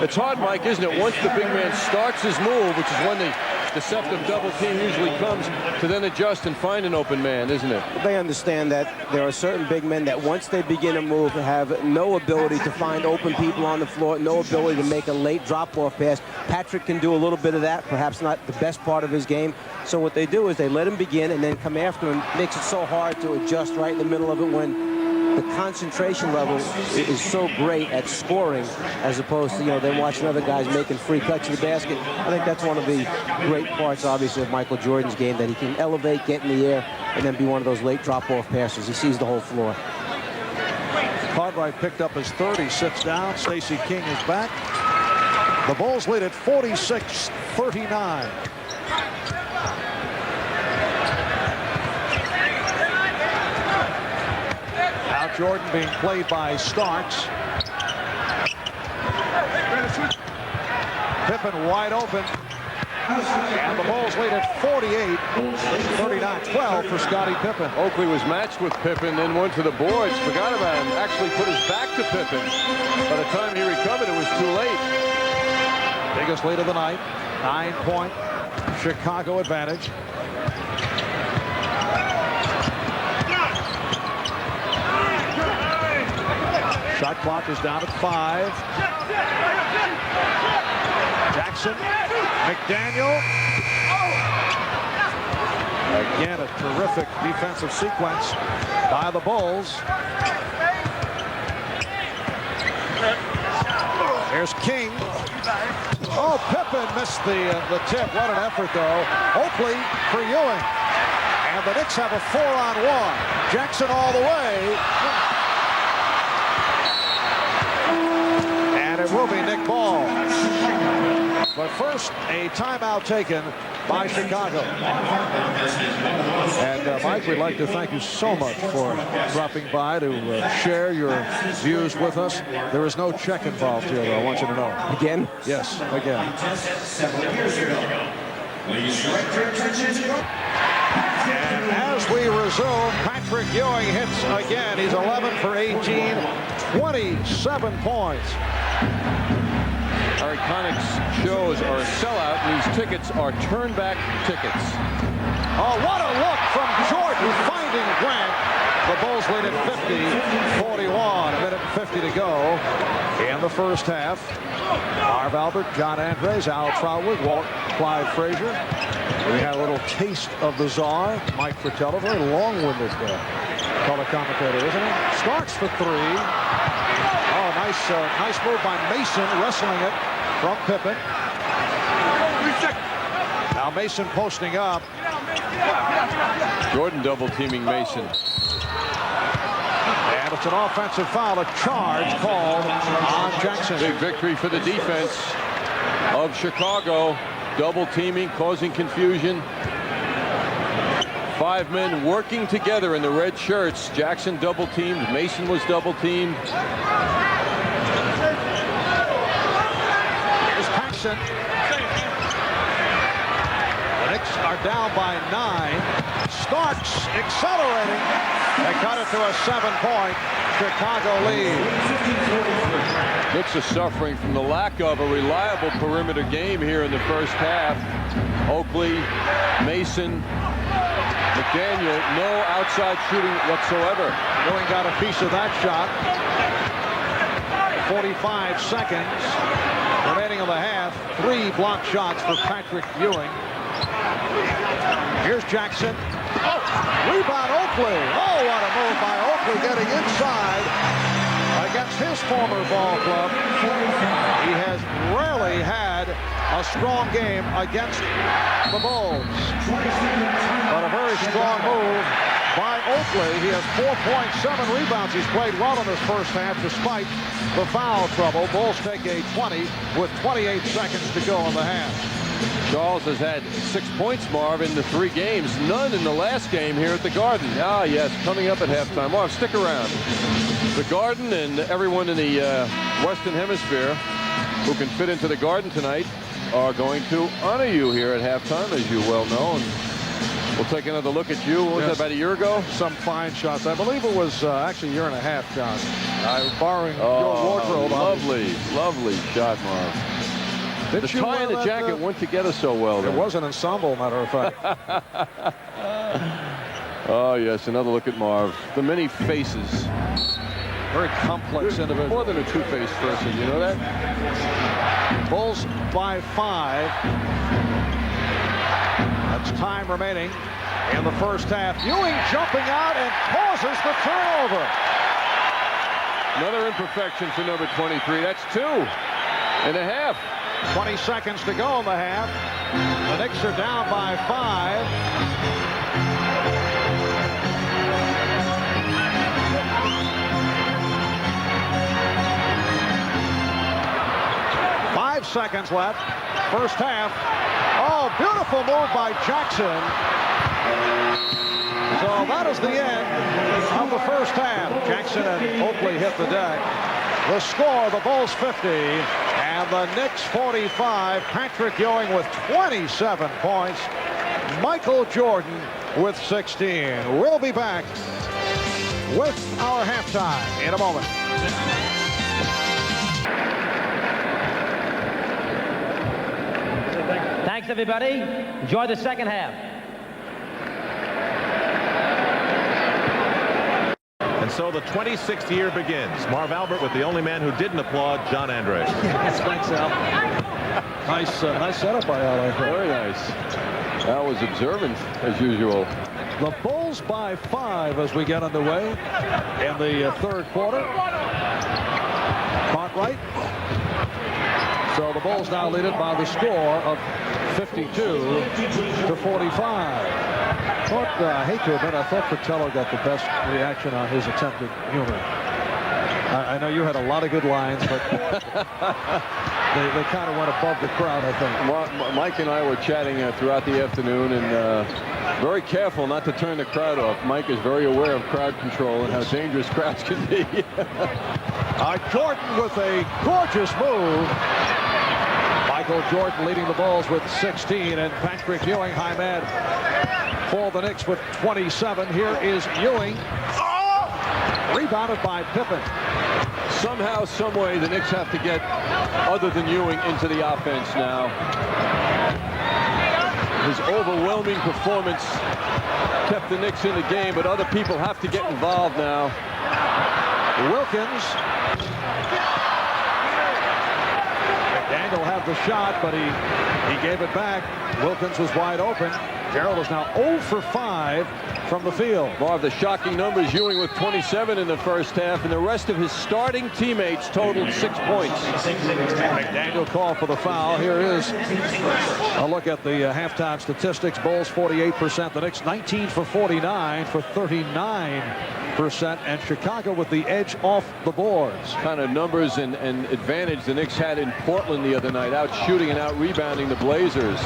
It's hard, Mike, isn't it? Once the big man starts his move, which is when they deceptive double team usually comes to then adjust and find an open man, isn't it? They understand that there are certain big men that once they begin a move have no ability to find open people on the floor, no ability to make a late drop-off pass. Patrick can do a little bit of that, perhaps not the best part of his game. So what they do is they let him begin and then come after him. Makes it so hard to adjust right in the middle of it when the concentration level is so great at scoring as opposed to, them watching other guys making free cuts to the basket. I think that's one of the great parts, obviously, of Michael Jordan's game, that he can elevate, get in the air, and then be one of those late drop-off passers. He sees the whole floor. Cartwright picked up his third. He sits down. Stacey King is back. The Bulls lead at 46-39. Now Jordan being played by Starks. Pippen wide open. And the Bulls lead at 48-39-12 for Scottie Pippen. Oakley was matched with Pippen, then went to the boards, forgot about him, actually put his back to Pippen. By the time he recovered, it was too late. Biggest lead of the night, 9-point Chicago advantage. Shot clock is down at 5. Jackson, McDaniel. Again, a terrific defensive sequence by the Bulls. There's King. Oh, Pippen missed the tip. What an effort, though. Oakley for Ewing. And the Knicks have a 4-on-1. Jackson all the way. And it will be Nick Ball. But first, a timeout taken by Chicago. And Mike, we'd like to thank you so much for dropping by to share your views with us. There is no check involved here, though. I want you to know. Again? Yes, again. And as we resume, Patrick Ewing hits again. He's 11 for 18, 27 points. Our Iconics shows are a sellout, and these tickets are turn-back tickets. Oh, what a look from Jordan finding Grant. The Bulls lead at 50-41. A minute and 50 to go in the first half. Marv Albert, John Andres, Al Trotwood, Walt Clyde Frazier. We had a little taste of the czar, Mike Fratello. Very long-winded color commentator, isn't he? Starks for 3. Oh, nice move by Mason, wrestling it from Pippen. Now Mason posting up. Jordan double teaming Mason. And it's an offensive foul, a charge called on Jackson. Big victory for the defense of Chicago. Double teaming, causing confusion. 5 men working together in the red shirts. Jackson double teamed. Mason was double teamed. Here's Paxson. The Knicks are down by 9. Starks accelerating. They cut it to a 7-point Chicago lead. Knicks are suffering from the lack of a reliable perimeter game here in the first half. Oakley, Mason, McDaniel, no outside shooting whatsoever. Ewing got a piece of that shot. 45 seconds remaining in the half. 3 block shots for Patrick Ewing. Here's Jackson. Oh, rebound Oakley. Oh, what a move by Oakley getting inside against his former ball club. He has rarely had a strong game against the Bulls. But a very strong move by Oakley. He has 4 points, 7 rebounds. He's played well in this first half despite the foul trouble. Bulls take a 20 with 28 seconds to go in the half. Charles has had 6 points, Marv, in the 3 games. None in the last game here at the Garden. Ah, yes, coming up at halftime. Marv, stick around. The Garden and everyone in the Western Hemisphere who can fit into the Garden tonight are going to honor you here at halftime, as you well know. And we'll take another look at you. What was that, about a year ago? Some fine shots. I believe it was actually a year and a half, John. Borrowing your wardrobe. Lovely, lovely shot, Marv. The tie and the jacket went together so well. It was an ensemble, matter of fact. Oh, yes, another look at Marv. The many faces. Very complex individual. More than a two-faced person, you know that? Bulls by 5. That's time remaining in the first half. Ewing jumping out and causes the turnover. Another imperfection for number 23. That's 2.5. 20 seconds to go in the half. The Knicks are down by 5. Seconds left. First half. Oh, beautiful move by Jackson. So that is the end of the first half. Jackson and Oakley hit the deck. The score, the Bulls 50 and the Knicks 45. Patrick Ewing with 27 points. Michael Jordan with 16. We'll be back with our halftime in a moment. Thanks, everybody. Enjoy the second half. And so the 26th year begins. Marv Albert with the only man who didn't applaud, John Andres. Yes, thanks, Al. Nice setup by Al. Very nice. Al was observant, as usual. The Bulls by 5 as we get underway in the third quarter. Cartwright. So the Bulls now lead it by the score of 52-45. I hate to admit, I thought Fratello got the best reaction on his attempted humor. I know you had a lot of good lines, but they kind of went above the crowd, I think. Mike and I were chatting throughout the afternoon, and very careful not to turn the crowd off. Mike is very aware of crowd control and how dangerous crowds can be. Jordan with a gorgeous move. Michael Jordan leading the Bulls with 16, and Patrick Ewing, high man for the Knicks with 27. Here is Ewing. Rebounded by Pippen. Somehow, some way, the Knicks have to get other than Ewing into the offense now. His overwhelming performance kept the Knicks in the game, but other people have to get involved now. Wilkins. McDaniel had the shot, but he gave it back. Wilkins was wide open. Gerald is now 0 for 5 from the field. Marv, the shocking numbers, Ewing with 27 in the first half, and the rest of his starting teammates totaled 6 points. McDaniel called for the foul. Here is a look at the halftime statistics. Bulls 48%, the Knicks 19 for 49 for 39%, and Chicago with the edge off the boards. Kind of numbers and advantage the Knicks had in Portland the other night, out shooting and out rebounding the Blazers.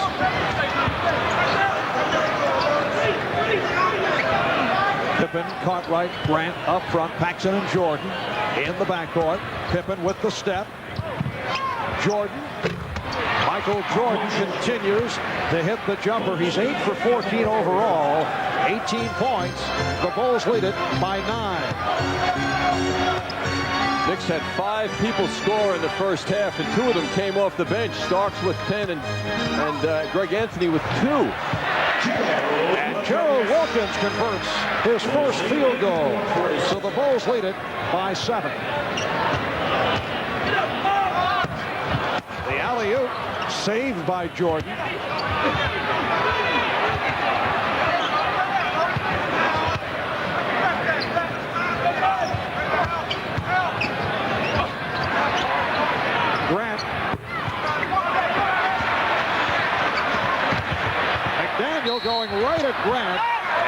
Pippen, Cartwright, Grant up front, Paxson and Jordan in the backcourt. Pippen with the step. Jordan. Michael Jordan continues to hit the jumper. He's 8 for 14 overall, 18 points. The Bulls lead it by 9. Knicks had 5 people score in the first half, and 2 of them came off the bench. Starks with 10 and Greg Anthony with 2. And Gerald Wilkins converts his first field goal. So the Bulls lead it by 7. The alley-oop saved by Jordan. Grant. McDaniel going right at Grant,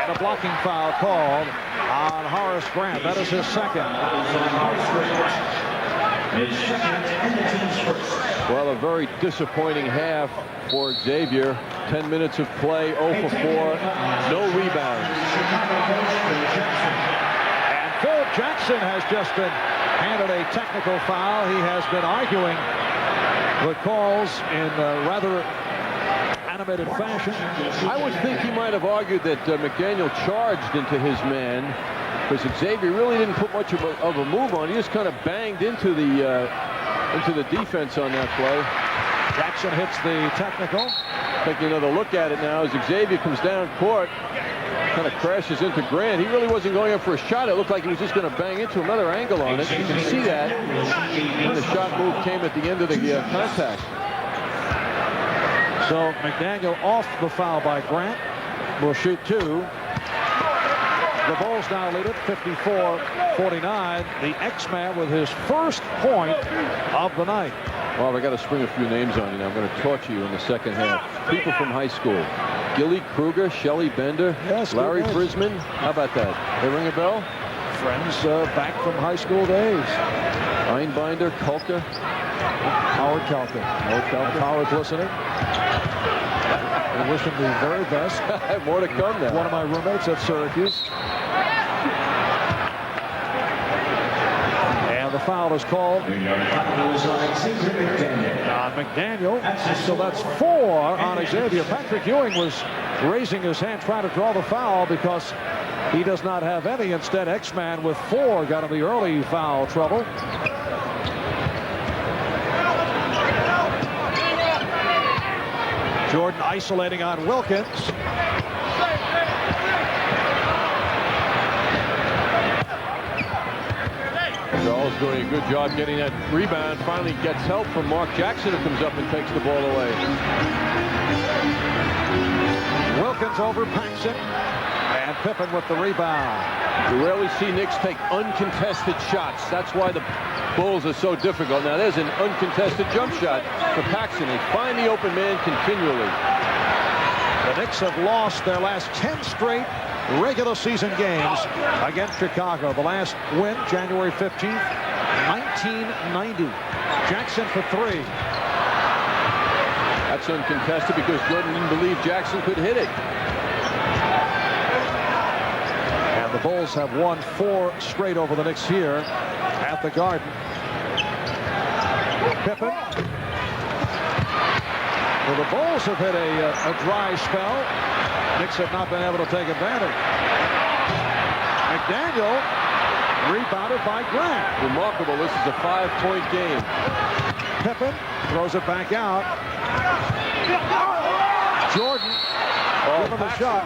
and a blocking foul called on Horace Grant. That is his second. Well, a very disappointing half for Xavier. 10 minutes of play, 0 for 4, no rebounds. And Phil Jackson has just been handed a technical foul. He has been arguing the calls in rather animated fashion. I would think he might have argued that McDaniel charged into his man, because Xavier really didn't put much of a move on. He just kind of banged into the defense on that play. Jackson hits the technical. Taking another look at it now as Xavier comes down court. Kind of crashes into Grant. He really wasn't going up for a shot. It looked like he was just going to bang into another angle on it. You can see that when the shot move came at the end of the contact. So McDaniel off the foul by Grant. Will shoot two. The Bulls now lead it 54-49. The X-Man with his first point of the night. Well, I got to spring a few names on you now. I'm going to torture you in the second half. People from high school. Gilly Kruger, Shelley Bender, yes, Larry Brisman. How about that? They ring a bell? Friends back from high school days. Einbinder, Kulka. Howard Kalka. If Howard's listening, I wish him the very best. More to come now. One of my roommates at Syracuse. And the foul is called on McDaniel. So that's 4 on Xavier. Patrick Ewing was raising his hand trying to draw the foul because he does not have any. Instead, X-Man with 4 got him the early foul trouble. Jordan isolating on Wilkins. Charles doing a good job getting that rebound. Finally gets help from Mark Jackson, who comes up and takes the ball away. Wilkins over Paxson. And Pippen with the rebound. You rarely see Knicks take uncontested shots. That's why the Bulls are so difficult. Now there's an uncontested jump shot for Paxson. They find the open man continually. The Knicks have lost their last 10 straight regular season games against Chicago. The last win, January 15th, 1990. Jackson for 3. That's uncontested because Jordan didn't believe Jackson could hit it. And the Bulls have won 4 straight over the Knicks here at the Garden. Pippen. Well, the Bulls have hit a dry spell. Knicks have not been able to take advantage. McDaniel rebounded by Grant. Remarkable. This is a 5-point game. Pippen throws it back out. Jordan given the shot.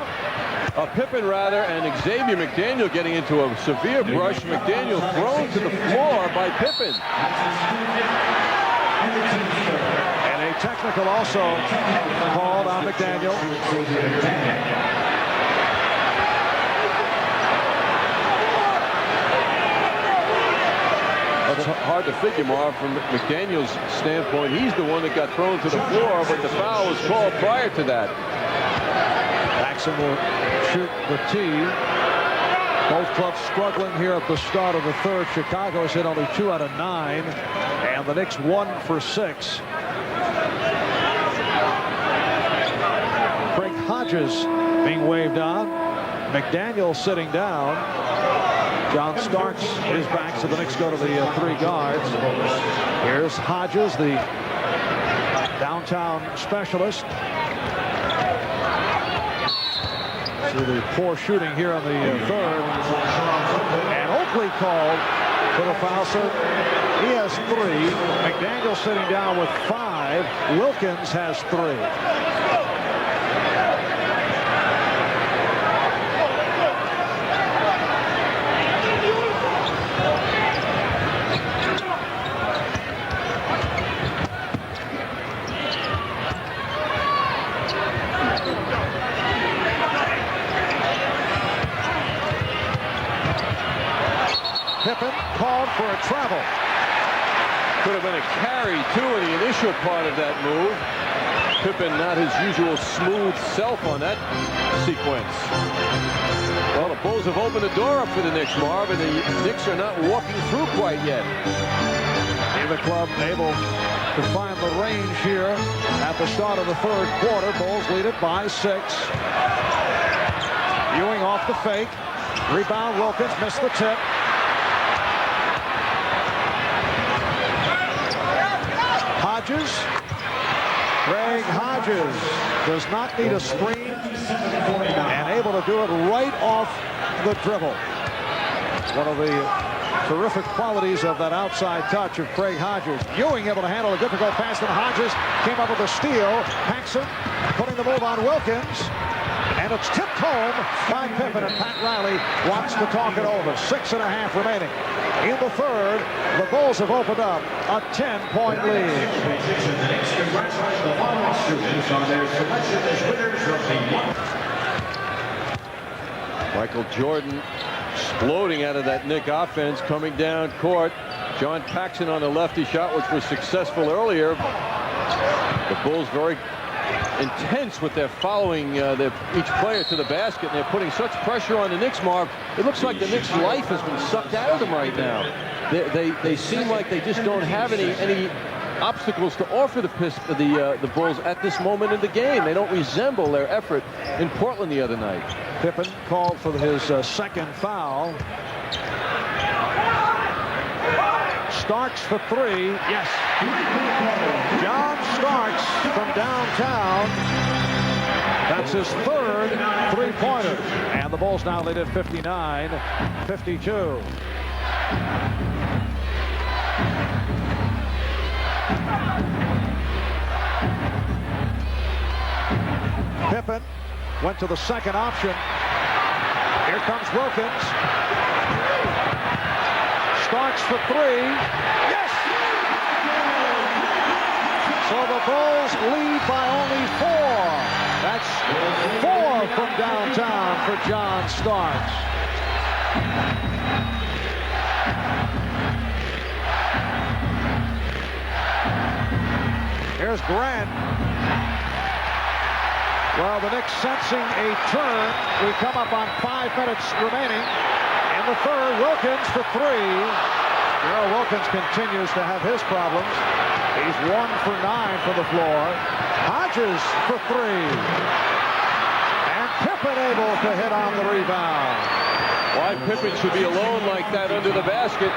Pippen rather, and Xavier McDaniel getting into a severe brush. McDaniel thrown to the floor by Pippen. And a technical also called on McDaniel. It's hard to figure, Marv, from McDaniel's standpoint. He's the one that got thrown to the floor, but the foul was called prior to that. Paxson will shoot the tee. Both clubs struggling here at the start of the third. Chicago has hit only 2 out of 9, and the Knicks 1 for 6. Craig Hodges being waved on. McDaniel sitting down. John Starks is back, so the Knicks go to the 3 guards. Here's Hodges, the downtown specialist. See the poor shooting here on the third. And Oakley called for the foul, so he has 3. McDaniel sitting down with 5. Wilkins has 3. Pippen called for a travel. Could have been a carry, too, in the initial part of that move. Pippen not his usual smooth self on that sequence. Well, the Bulls have opened the door up for the Knicks, Marv, and the Knicks are not walking through quite yet. The club able to find the range here at the start of the third quarter. Bulls lead it by 6. Ewing off the fake. Rebound, Wilkins missed the tip. Hodges. Craig Hodges does not need a screen and able to do it right off the dribble. One of the terrific qualities of that outside touch of Craig Hodges. Ewing able to handle a difficult pass from Hodges. Came up with a steal. Paxson putting the move on Wilkins. And it's tipped home by Pippen, and Pat Riley wants to talk it over. 6.5 remaining. In the third, the Bulls have opened up a 10-point lead. The Knicks congratulate the following students on their selection as winners of the Michael Jordan exploding out of that Knick offense, coming down court. John Paxson on the lefty shot, which was successful earlier. The Bulls very intense with their following each player to the basket, and they're putting such pressure on the Knicks, Marv. It looks like the Knicks' life has been sucked out of them right now. They seem like they just don't have any obstacles to offer the Bulls at this moment in the game. They don't resemble their effort in Portland the other night. Pippen called for his second foul. Starks for three. Yes. John Starks from downtown. That's his third three-pointer. And the Bulls now lead at 59-52. Pippen went to the second option. Here comes Wilkins. Starks for three. Yes! So the Bulls lead by only 4. That's 4 from downtown for John Starks. Here's Grant. Well, the Knicks sensing a turn. We come up on 5 minutes remaining. In the third, Wilkins for three. Gerald Wilkins continues to have his problems. He's 1 for 9 from the floor. Hodges for three. And Pippen able to hit on the rebound. Why Pippen should be alone like that under the basket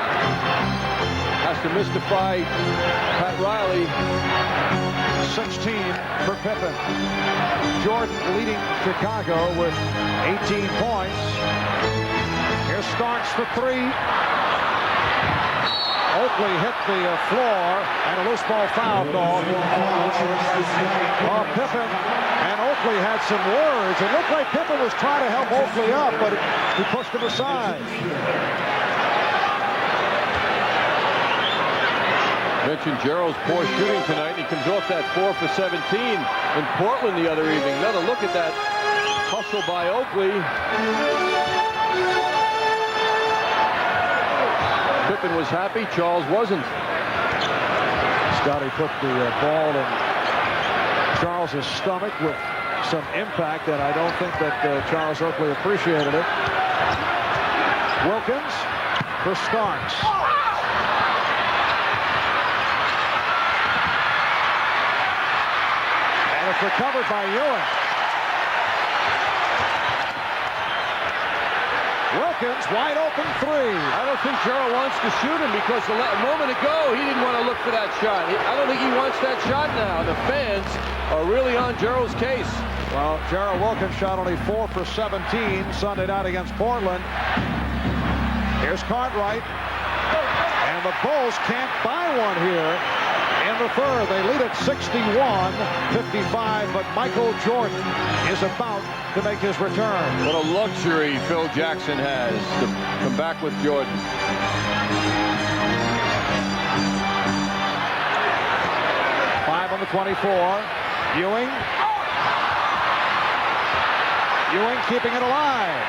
has to mystify Pat Riley. 16 for Pippen. Jordan leading Chicago with 18 points. Here's Starks for three. Oakley hit the floor, and a loose ball foul call. Pippen and Oakley had some words. It looked like Pippen was trying to help Oakley up, but he pushed him aside. Mentioned Gerald's poor shooting tonight, and he comes off that 4 for 17 in Portland the other evening. Another look at that hustle by Oakley. Pippen was happy, Charles wasn't. Scotty put the ball in Charles's stomach with some impact, and I don't think that Charles Oakley appreciated it. Wilkins for Starks. And it's recovered by Ewing. Wilkins, wide open three. I don't think Gerald wants to shoot him because a moment ago he didn't want to look for that shot. I don't think he wants that shot now. The fans are really on Gerald's case. Well, Gerald Wilkins shot only 4 for 17 Sunday night against Portland. Here's Cartwright. And the Bulls can't buy one here. In the third, they lead at 61-55, but Michael Jordan is about to make his return. What a luxury Phil Jackson has to come back with Jordan. Five on the 24. Ewing keeping it alive.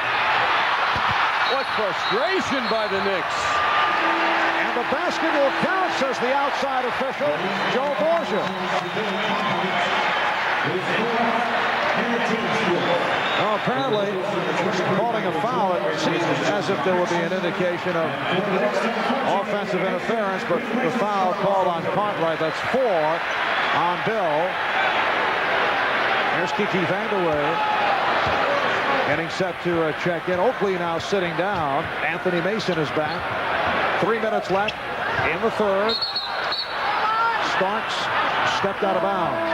What frustration by the Knicks. And the basket will count, says the outside official, Joe Borgia. Well, apparently, calling a foul, it seems as if there would be an indication of offensive interference, but the foul called on Cartwright, that's 4 on Bill. Here's Kiki Vandeweghe getting set to check in. Oakley now sitting down. Anthony Mason is back. 3 minutes left in the third. Starks stepped out of bounds.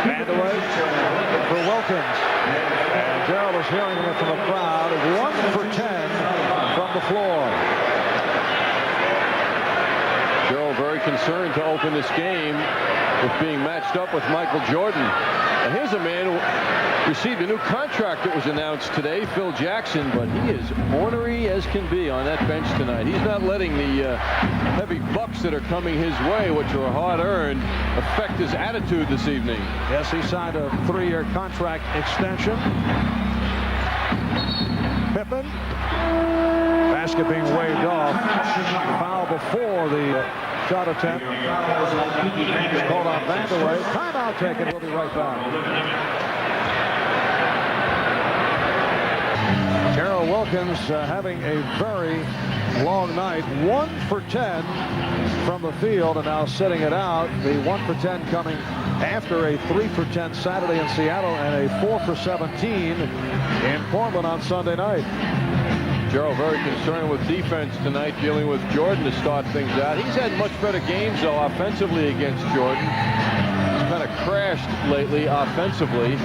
Vandeweghe for Wilkins. And Gerald is was hearing it from the crowd. 1 for 10 from the floor. Gerald very concerned to open this game with being matched up with Michael Jordan. And here's a man who received a new contract that was announced today, Phil Jackson, but he is ornery as can be on that bench tonight. He's not letting the heavy bucks that are coming his way, which are hard-earned, affect his attitude this evening. Yes, he signed a 3-year contract extension. Pippen. Basket being waved off. Foul before the shot attempt. It's called on Vanderway. Timeout taken. We'll be right back. Gerald Wilkins having a very long night. 1 for 10 from the field, and now sitting it out. The 1 for 10 coming after a 3 for 10 Saturday in Seattle and a 4 for 17 in Portland on Sunday night. Gerald very concerned with defense tonight, dealing with Jordan to start things out. He's had much better games, though, offensively against Jordan. He's kind of crashed lately offensively.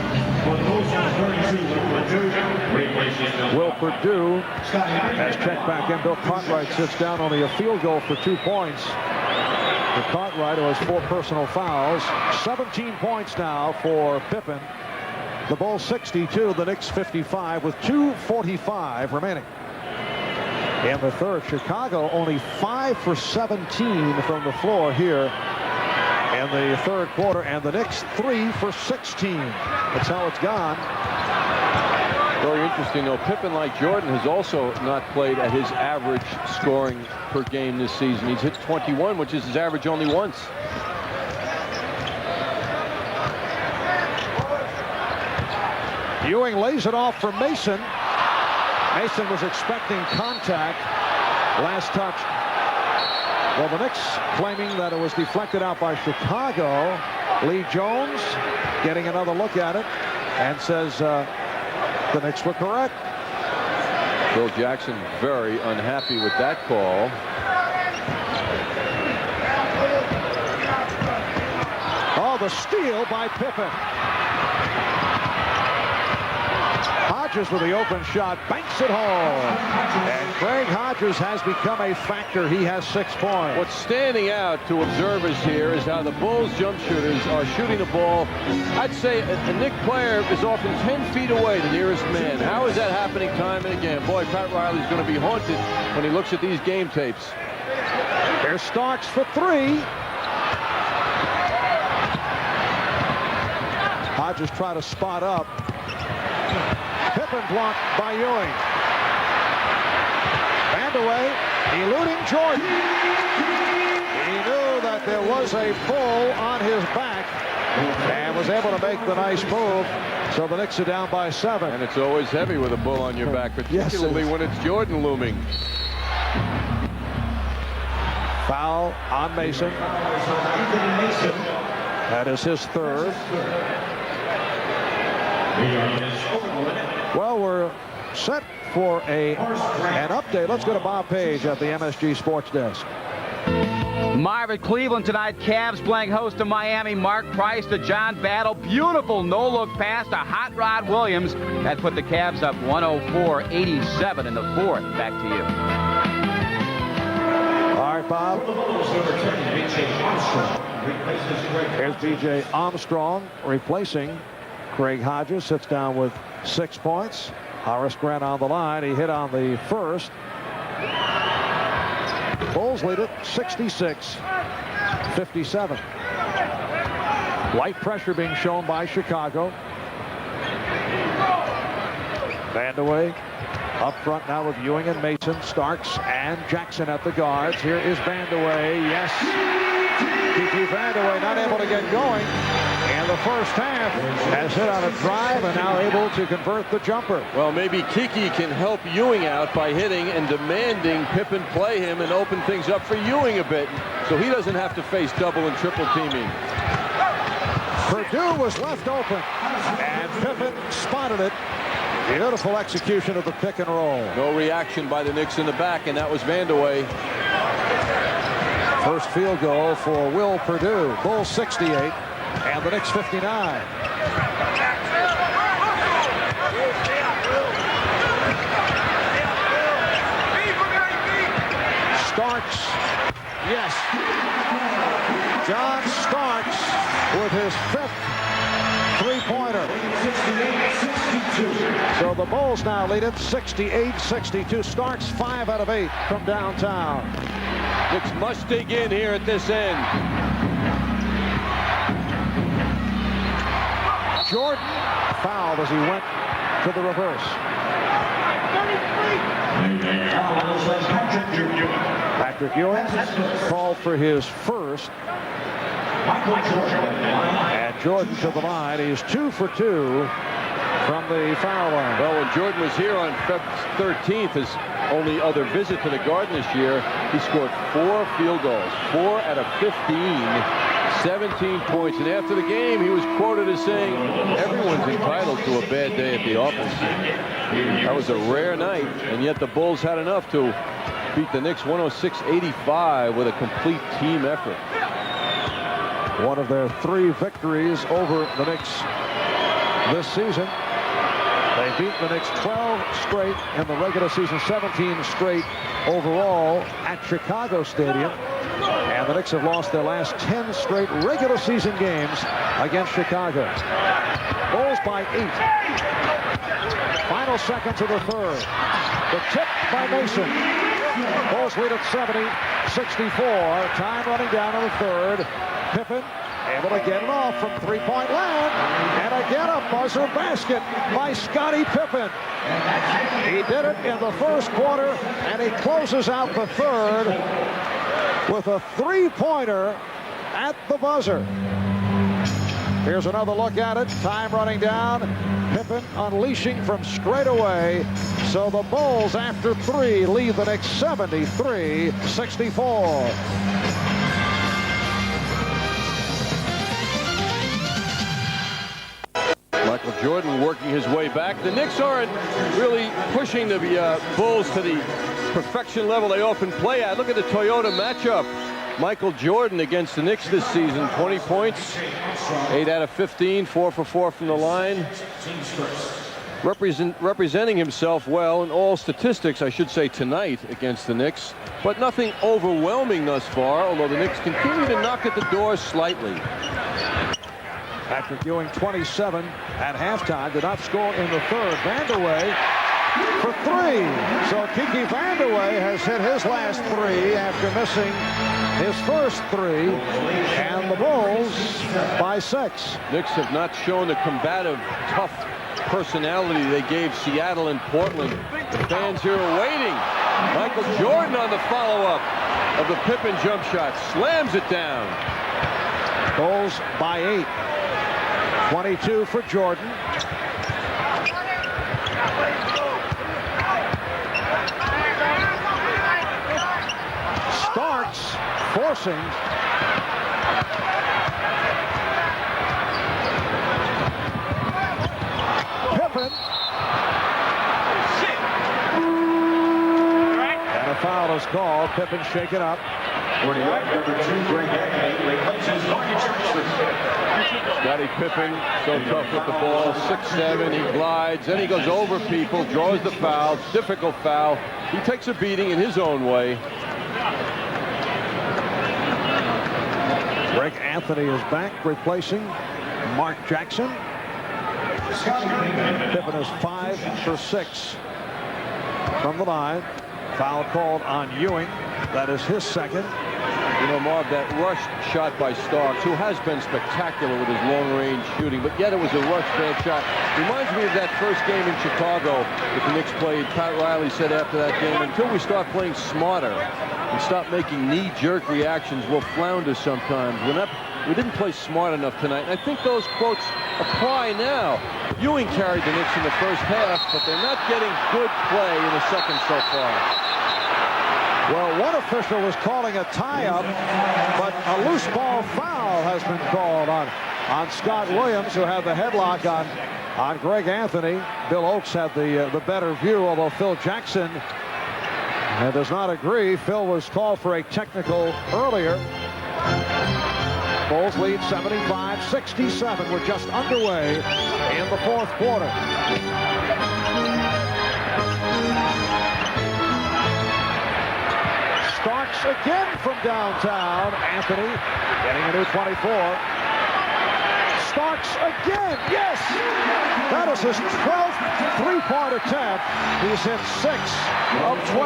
Will Purdue has checked back in. Bill Cartwright sits down, only a field goal for 2 points. For Cartwright, who has 4 personal fouls. 17 points now for Pippen. The Bulls 62, the Knicks 55 with 2:45 remaining. In the third, Chicago only 5 for 17 from the floor here in the third quarter, and the Knicks 3 for 16. That's how it's gone. Very interesting, though. Pippen, like Jordan, has also not played at his average scoring per game this season. He's hit 21, which is his average only once. Ewing lays it off for Mason. Mason was expecting contact. Last touch. Well, the Knicks claiming that it was deflected out by Chicago. Lee Jones getting another look at it and says the Knicks were correct. Phil Jackson very unhappy with that call. Oh, the steal by Pippen. Hodges with the open shot, banks it home. And Craig Hodges has become a factor. He has 6 points. What's standing out to observers here is how the Bulls jump shooters are shooting the ball. I'd say a Knick player is often 10 feet away, the nearest man. How is that happening time and again? Boy, Pat Riley's going to be haunted when he looks at these game tapes. Here's Starks for 3. Hodges try to spot up. Pippen blocked by Ewing. Vanderway eluding Jordan. He knew that there was a pull on his back and was able to make the nice move. So the Knicks are down by 7. And it's always heavy with a bull on your back, particularly when it's Jordan looming. Foul on Mason. That is his 3rd. Well, we're set for an update. Let's go to Bob Page at the MSG Sports Desk. Marv at Cleveland tonight. Cavs playing host to Miami. Mark Price to John Battle. Beautiful no-look pass to Hot Rod Williams. That put the Cavs up 104-87 in the 4th. Back to you. All right, Bob. Here's B.J. Armstrong replacing Craig Hodges. Sits down with 6 points. Horace Grant on the line. He hit on the first. Bulls lead it 66-57. Light pressure being shown by Chicago. Vanderway up front now with Ewing and Mason, Starks and Jackson at the guards. Here is Vanderway. Yes. Kiki Vanderway not able to get going in the first half. Has hit on a drive and now able to convert the jumper. Well, maybe Kiki can help Ewing out by hitting and demanding Pippen play him and open things up for Ewing a bit so he doesn't have to face double and triple teaming. Purdue was left open and Pippen spotted it. Beautiful execution of the pick and roll. No reaction by the Knicks in the back, and that was Vanderway. First field goal for Will Purdue. Bulls 68 and the Knicks 59. So the Bulls now lead it 68-62. Starks 5 out of 8 from downtown. Knicks must dig in here at this end. Jordan fouled as he went to the reverse. Patrick Ewing called for his first. And Jordan to the line. He's 2 for 2 from the foul line. Well, when Jordan was here on February 13th, his only other visit to the Garden this year, he scored 4 field goals, 4 out of 15, 17 points. And after the game, he was quoted as saying, "Everyone's entitled to a bad day at the office." That was a rare night, and yet the Bulls had enough to beat the Knicks 106-85 with a complete team effort. One of their 3 victories over the Knicks this season. They beat the Knicks 12 straight in the regular season, 17 straight overall at Chicago Stadium. And the Knicks have lost their last 10 straight regular season games against Chicago. Bulls by 8. Final seconds of the third. The tip by Mason. Bulls lead at 70-64. Time running down in the third. Pippen able to get it off from three-point land. And again a buzzer basket by Scottie Pippen. He did it in the first quarter, and he closes out the third with a three-pointer at the buzzer. Here's another look at it. Time running down. Pippen unleashing from straight away. So the Bulls, after 3, lead the Knicks 73-64. Michael Jordan working his way back. The Knicks aren't really pushing the Bulls to the perfection level they often play at. Look at the Toyota matchup. Michael Jordan against the Knicks this season. 20 points, 8 out of 15, 4 for 4 from the line. Representing himself well in all statistics, I should say, tonight against the Knicks. But nothing overwhelming thus far, although the Knicks continue to knock at the door slightly. Patrick Ewing, 27 at halftime, did not score in the third. Vandeweghe for 3. So Kiki Vandeweghe has hit his last 3 after missing his first 3. And the Bulls by 6. Knicks have not shown the combative, tough personality they gave Seattle and Portland. The fans here are waiting. Michael Jordan on the follow-up of the Pippen jump shot. Slams it down. Bulls by 8. 22 for Jordan. Starks forcing. Pippen. And a foul is called. Pippen shaken up. Scottie Pippen, so tough with the ball, 6'7", he glides, then he goes over people, draws the foul, difficult foul. He takes a beating in his own way. Greg Anthony is back, replacing Mark Jackson. Pippen is 5 for 6 from the line. Foul called on Ewing. That is his second. You know, Marv, that rushed shot by Starks, who has been spectacular with his long-range shooting, but yet it was a rushed bad shot. Reminds me of that first game in Chicago that the Knicks played. Pat Riley said after that game, until we start playing smarter and stop making knee-jerk reactions, we'll flounder sometimes. We didn't play smart enough tonight. And I think those quotes apply now. Ewing carried the Knicks in the first half, but they're not getting good play in the second so far. Well, one official was calling a tie-up, but a loose ball foul has been called on Scott Williams, who had the headlock on Greg Anthony. Bill Oakes had the better view, although Phil Jackson does not agree. Phil was called for a technical earlier. Bulls lead 75-67. We're just underway in the fourth quarter. Starks again from downtown. Anthony getting a new 24. Starks again. Yes! That is his 12th three-point attempt. He's hit 6 of 12.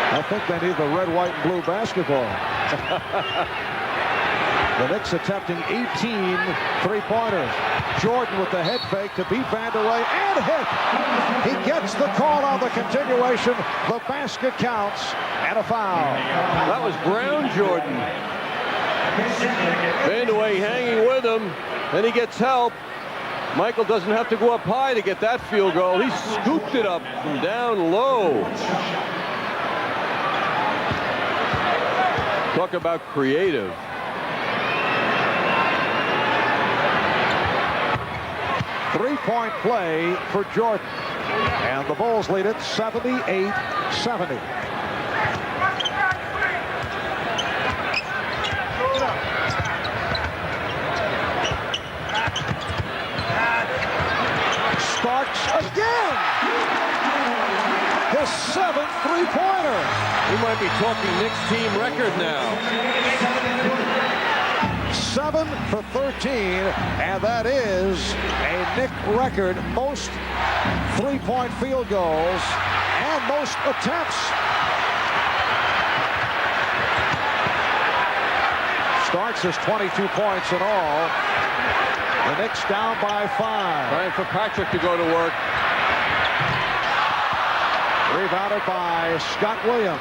I think they need the red, white, and blue basketball. The Knicks attempting 18 three-pointers. Jordan with the head fake to beat Vanderway and hit. He gets the call on the continuation. The basket counts and a foul. That was Brown Jordan. Vanderway hanging with him. Then he gets help. Michael doesn't have to go up high to get that field goal. He scooped it up from down low. Talk about creative. Three-point play for Jordan. And the Bulls lead it 78-70. Starks again. His 7th three-pointer. We might be talking Knicks team record now. 7 for 13, and that is a Knick record. Most three-point field goals and most attempts. Starks has 22 points in all. The Knicks down by 5. Time for Patrick to go to work. Rebounded by Scott Williams.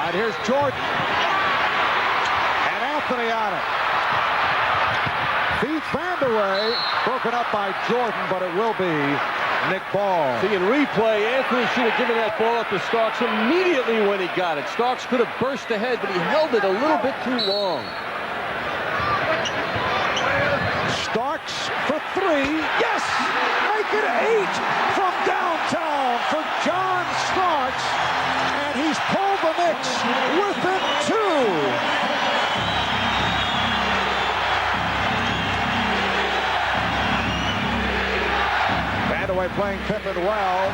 Here's Jordan. And Anthony on it. Feet Vanderway. Broken up by Jordan, but it will be Knick ball. See, in replay, Anthony should have given that ball up to Starks immediately when he got it. Starks could have burst ahead, but he held it a little bit too long. Starks for 3. Yes! Make it 8 from downtown for John Starks. And he's pulled the Knicks within 2. Vanderway playing Pippen well.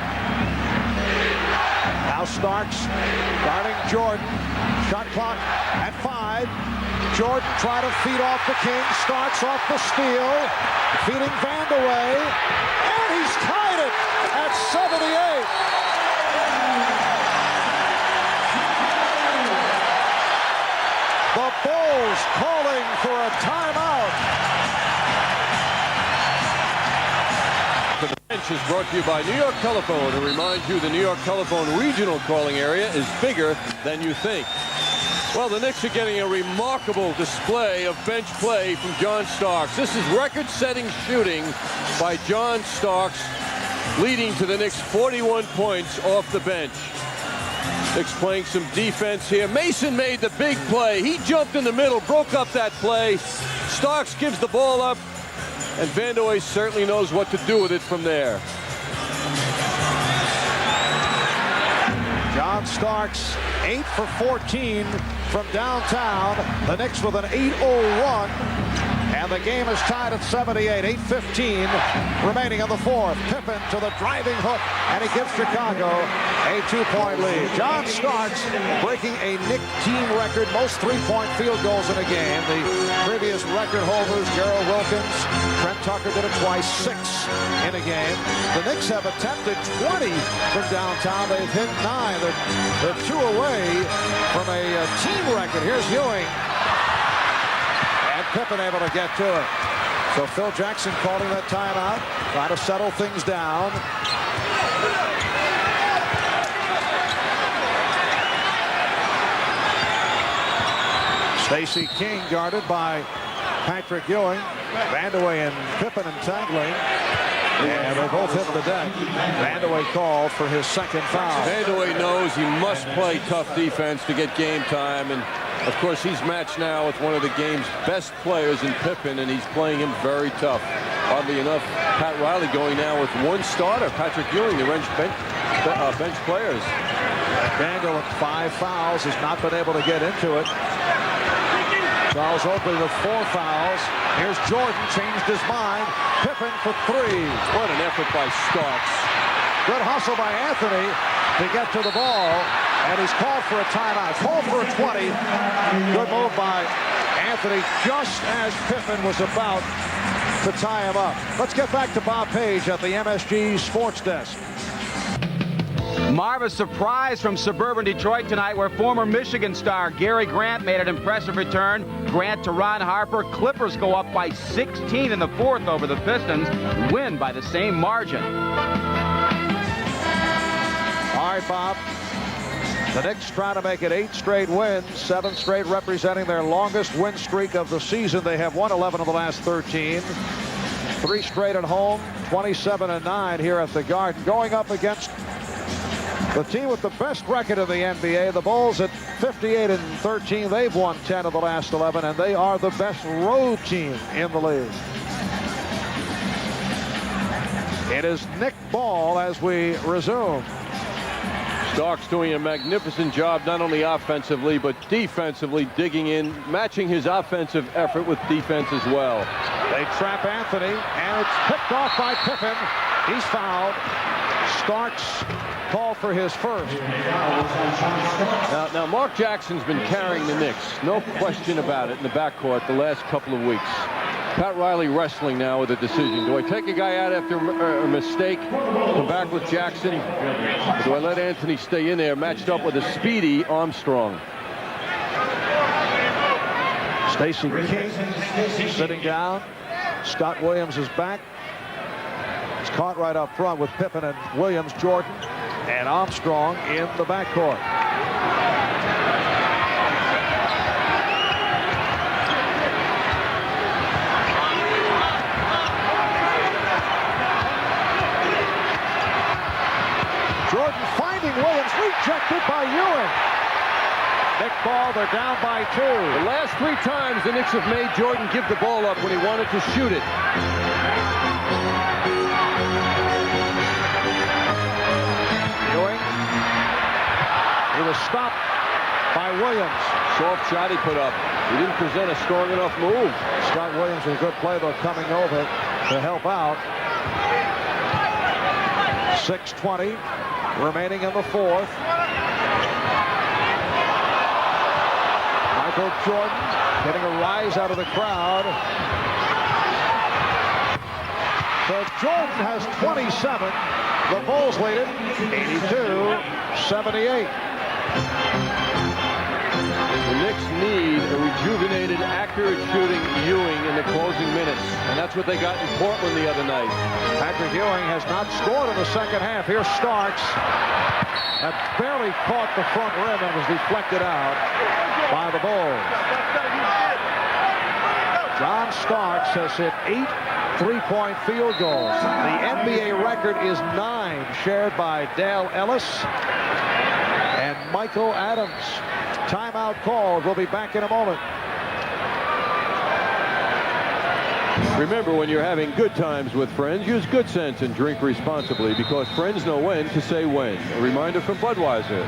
Now Starks guarding Jordan. Shot clock at 5. Jordan trying to feed off the King. Starks off the steal. Feeding Vanderway. And he's tied it at 78. The Bulls calling for a timeout. The bench is brought to you by New York Telephone, to remind you the New York Telephone regional calling area is bigger than you think. Well, the Knicks are getting a remarkable display of bench play from John Starks. This is record-setting shooting by John Starks, leading to the Knicks 41 points off the bench. Knicks playing some defense here. Mason made the big play. He jumped in the middle, broke up that play. Starks gives the ball up, and Vanderway certainly knows what to do with it from there. John Starks, 8 for 14 from downtown. The Knicks with an 8-0 run. And the game is tied at 78, 8:15 remaining in the fourth. Pippen to the driving hook, and he gives Chicago a 2-point lead. John Starks breaking a Knick team record, most three-point field goals in a game. The previous record holders, Gerald Wilkins, Trent Tucker did it twice, 6 in a game. The Knicks have attempted 20 from downtown. They've hit 9. They're 2 away from a team record. Here's Ewing. Pippen able to get to it. So Phil Jackson calling that timeout, trying to settle things down. Stacey King guarded by Patrick Ewing. Vanderway and Pippen entangling. And they both hit the deck. Vanderway called for his second foul. Vanderway knows he must play tough defense to get game time, and of course he's matched now with one of the game's best players in Pippen, and he's playing him very tough. Oddly enough, Pat Riley going now with one starter, Patrick Ewing, the bench players. Vandal with 5 fouls has not been able to get into it. Charles Oakley with 4 fouls. Here's Jordan, changed his mind. Pippen for 3. What an effort by Starks. Good hustle by Anthony to get to the ball, and he's called for a timeout. Called for a 20. Good move by Anthony just as Pippen was about to tie him up. Let's get back to Bob Page at the MSG Sports Desk. Marv, a surprise from suburban Detroit tonight, where former Michigan star Gary Grant made an impressive return. Grant to Ron Harper. Clippers go up by 16 in the 4th over the Pistons, win by the same margin. All right, Bob. The Knicks trying to make it 8 straight wins, 7 straight representing their longest win streak of the season. They have won 11 of the last 13. 3 straight at home, 27-9 here at the Garden. Going up against the team with the best record in the NBA, the Bulls, at 58-13. They've won 10 of the last 11, and they are the best road team in the league. It is Knick ball as we resume. Starks doing a magnificent job, not only offensively, but defensively, digging in, matching his offensive effort with defense as well. They trap Anthony, and it's picked off by Pippen. He's fouled. Starks called for his first. Now Mark Jackson's been carrying the Knicks, no question about it, in the backcourt the last couple of weeks. Pat Riley wrestling now with a decision. Do I take a guy out after a mistake, come back with Jackson, or do I let Anthony stay in there matched up with a speedy Armstrong? Stacey King sitting down. Scott Williams is back. It's caught right up front with Pippen and Williams, Jordan, and Armstrong in the backcourt. Jordan finding Williams, rejected by Ewing. Knick ball, they're down by 2. The last 3 times the Knicks have made Jordan give the ball up when he wanted to shoot it. Ewing. He was stopped by Williams. Soft shot he put up. He didn't present a strong enough move. Scott Williams with a good play, though, coming over to help out. 6:20 remaining in the 4th. Michael Jordan getting a rise out of the crowd. So Jordan has 27. The Bulls lead it 82-78. The Knicks need a rejuvenated, accurate shooting Ewing in the closing minutes, and that's what they got in Portland the other night. Patrick Ewing has not scored in the second half. Here's Starks. That barely caught the front rim and was deflected out by the Bulls. John Starks has hit 8 3-point field goals. The NBA record is 9, shared by Dale Ellis and Michael Adams. Timeout called. We'll be back in a moment. Remember, when you're having good times with friends, use good sense and drink responsibly, because friends know when to say when. A reminder from Budweiser.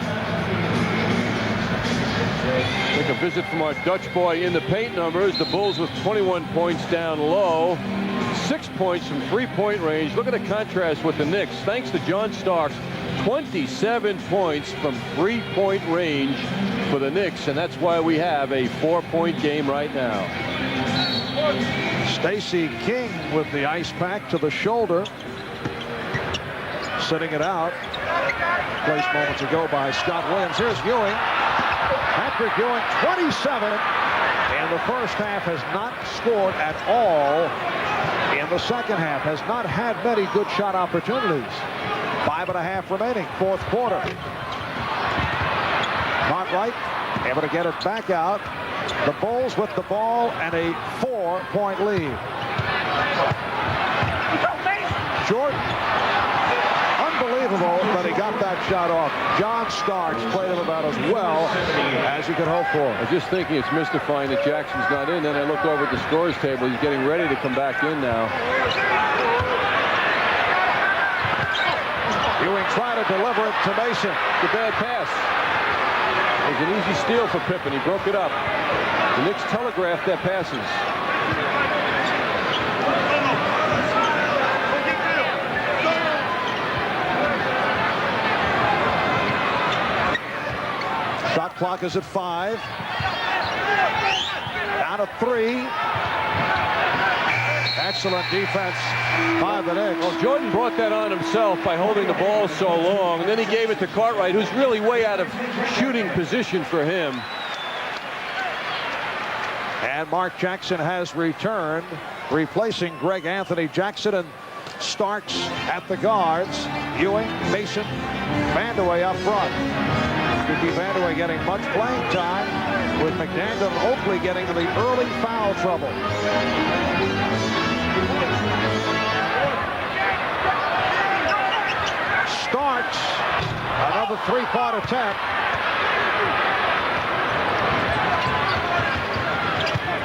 Take a visit from our Dutch boy in the paint numbers. The Bulls with 21 points down low. 6 points from 3-point range. Look at the contrast with the Knicks. Thanks to John Starks, 27 points from 3-point range for the Knicks, and that's why we have a 4-point game right now. Stacey King with the ice pack to the shoulder. Sitting it out. Placed moments ago by Scott Williams. Here's Ewing. Patrick Ewing, 27 in the first half, has not scored at all in the second half. Has not had many good shot opportunities. 5.5 remaining, 4th quarter. Cartwright able to get it back out. The Bulls with the ball and a 4-point lead. Jordan. Unbelievable that he got that shot off. John Starks played him about as well as you could hope for. I was just thinking it's mystifying that Jackson's not in. Then I looked over at the scores table. He's getting ready to come back in now. Ewing tried to deliver it to Mason. It's a bad pass. was an easy steal for Pippen. He broke it up. The Knicks telegraphed their passes. Shot clock is at 5. Down to 3. Excellent defense by the Knicks. Well, Jordan brought that on himself by holding the ball so long, and then he gave it to Cartwright, who's really way out of shooting position for him. And Mark Jackson has returned, replacing Greg Anthony. Jackson and Starks at the guards. Ewing, Mason, Vandeweghe up front. Ricky Vandeweghe getting much playing time, with McDaniel and Oakley getting the early foul trouble. Starks, another three-point attempt.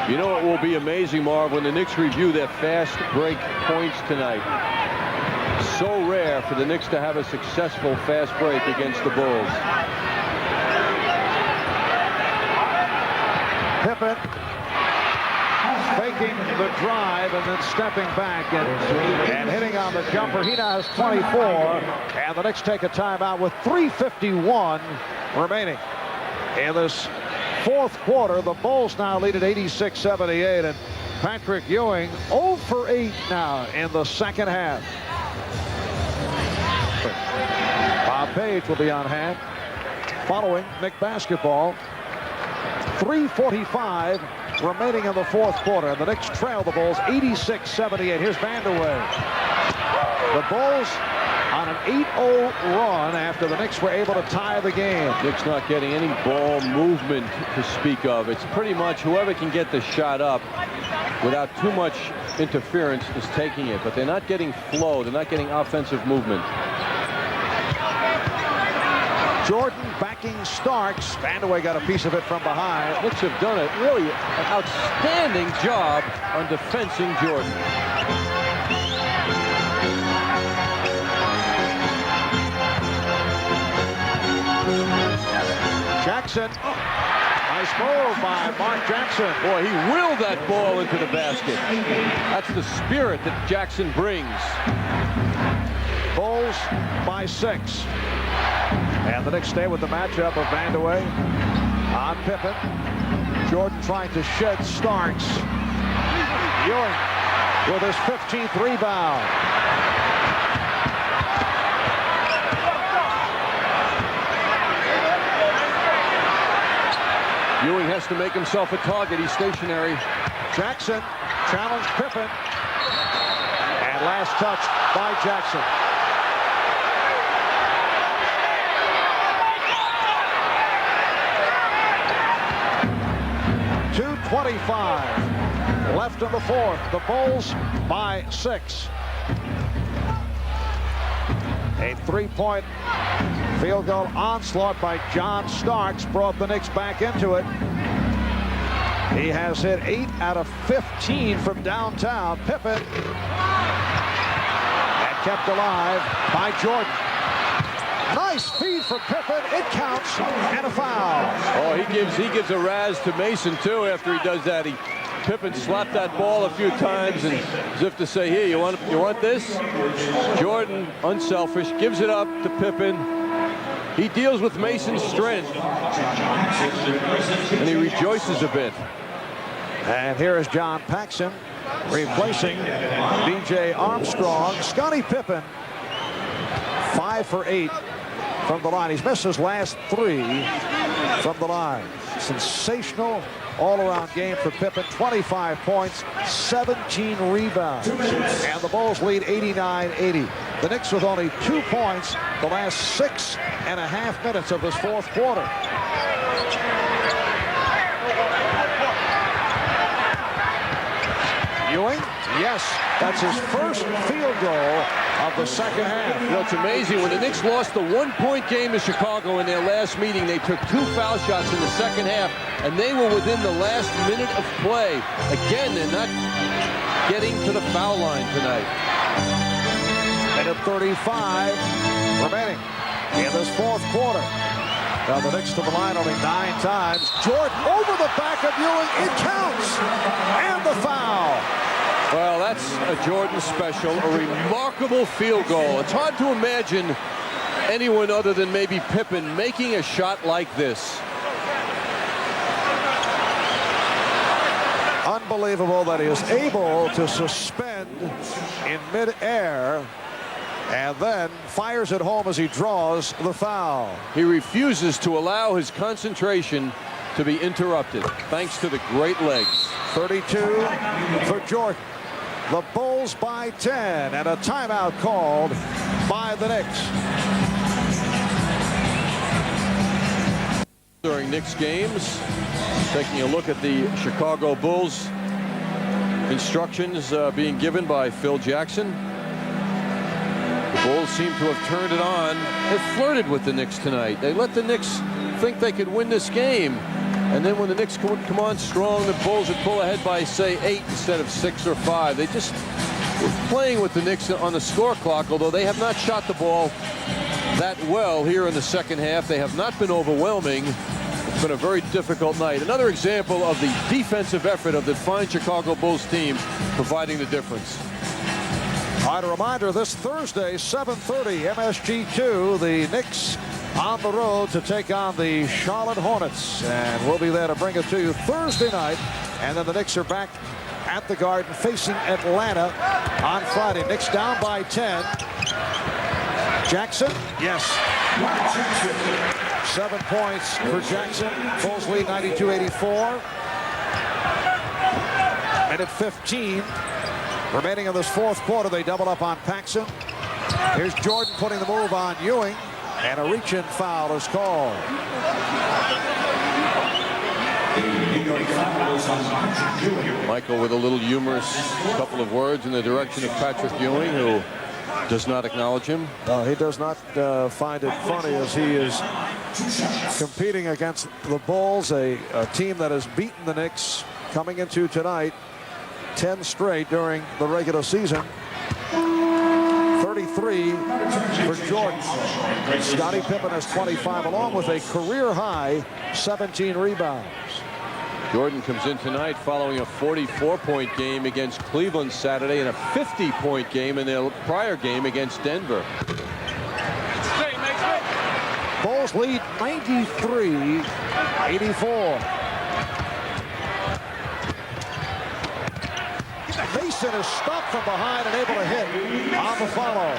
You know it will be amazing, Marv, when the Knicks review their fast break points tonight. So rare for the Knicks to have a successful fast break against the Bulls. Pippen faking the drive and then stepping back and hitting on the jumper. He now has 24, and the Knicks take a timeout with 3:51 remaining in this fourth quarter. The Bulls now lead at 86-78, and Patrick Ewing 0 for 8 now in the second half. Bob Page will be on hand following Knick basketball. 3:45 remaining in the fourth quarter, and the Knicks trail the Bulls 86-78. Here's Vandeweghe. The Bulls on an 8-0 run after the Knicks were able to tie the game. Knicks not getting any ball movement to speak of. It's pretty much whoever can get the shot up without too much interference is taking it, but they're not getting flow. They're not getting offensive movement. Jordan backing Starks. Vandeweghe got a piece of it from behind. Knicks have done it really an outstanding job on defending Jordan. Jackson. Nice move by Mark Jackson. Boy, he willed that ball into the basket. That's the spirit that Jackson brings. Bulls by 6. And the Knicks stay with the matchup of Vandeweghe on Pippen. Jordan trying to shed Starks. Ewing with his 15th rebound. Ewing has to make himself a target. He's stationary. Jackson challenged Pippen. And last touch by Jackson. 2:25 left in the fourth. The Bulls by 6. A 3-point field goal onslaught by John Starks brought the Knicks back into it. He has hit 8 out of 15 from downtown. Pippen, and kept alive by Jordan. Nice feed for Pippen. It counts, and a foul. Oh, he gives a razz to Mason too after he does that. Pippen slapped that ball a few times, and as if to say, here, you want this? Jordan, unselfish, gives it up to Pippen. He deals with Mason's strength, and he rejoices a bit. And here is John Paxson replacing B.J. Armstrong. Scottie Pippen, 5 for 8 from the line. He's missed his last 3 from the line. Sensational all-around game for Pippen. 25 points, 17 rebounds. And the Bulls lead 89-80. The Knicks with only 2 points the last 6.5 minutes of this fourth quarter. Ewing, yes, that's his first field goal of the second half. You know, it's amazing. When the Knicks lost the 1-point game to Chicago in their last meeting, they took 2 foul shots in the second half, and they were within the last minute of play. Again, they're not getting to the foul line tonight. And at 35 remaining in this fourth quarter. Now the Knicks to the line only 9 times. Jordan over the back of Ewing. It counts. And the foul. Well, that's a Jordan special, a remarkable field goal. It's hard to imagine anyone other than maybe Pippen making a shot like this. Unbelievable that he is able to suspend in midair and then fires it home as he draws the foul. He refuses to allow his concentration to be interrupted, thanks to the great legs. 32 for Jordan. The Bulls by 10, and a timeout called by the Knicks. During Knicks games, taking a look at the Chicago Bulls instructions being given by Phil Jackson. The Bulls seem to have turned it on. They flirted with the Knicks tonight. They let the Knicks think they could win this game. And then when the Knicks come on strong, the Bulls would pull ahead by, say, 8 instead of 6 or 5. They just were playing with the Knicks on the score clock, although they have not shot the ball that well here in the second half. They have not been overwhelming. It's been a very difficult night. Another example of the defensive effort of the fine Chicago Bulls team providing the difference. All right, a reminder, this Thursday, 7:30, MSG2, the Knicks on the road to take on the Charlotte Hornets. And we'll be there to bring it to you Thursday night. And then the Knicks are back at the Garden facing Atlanta on Friday. Knicks down by 10. Jackson, yes. 7 points for Jackson. Bulls lead 92-84. Minute 15 remaining in this fourth quarter. They double up on Paxson. Here's Jordan putting the move on Ewing. And a reach-in foul is called. Michael with a little humorous couple of words in the direction of Patrick Ewing, who does not acknowledge him. He does not find it funny as he is competing against the Bulls, a team that has beaten the Knicks coming into tonight 10 straight during the regular season. 33 for Jordan. Scottie Pippen has 25, along with a career-high 17 rebounds. Jordan comes in tonight following a 44-point game against Cleveland Saturday and a 50-point game in their prior game against Denver. Bulls lead 93-84. Mason is stopped from behind and able to hit on the follow.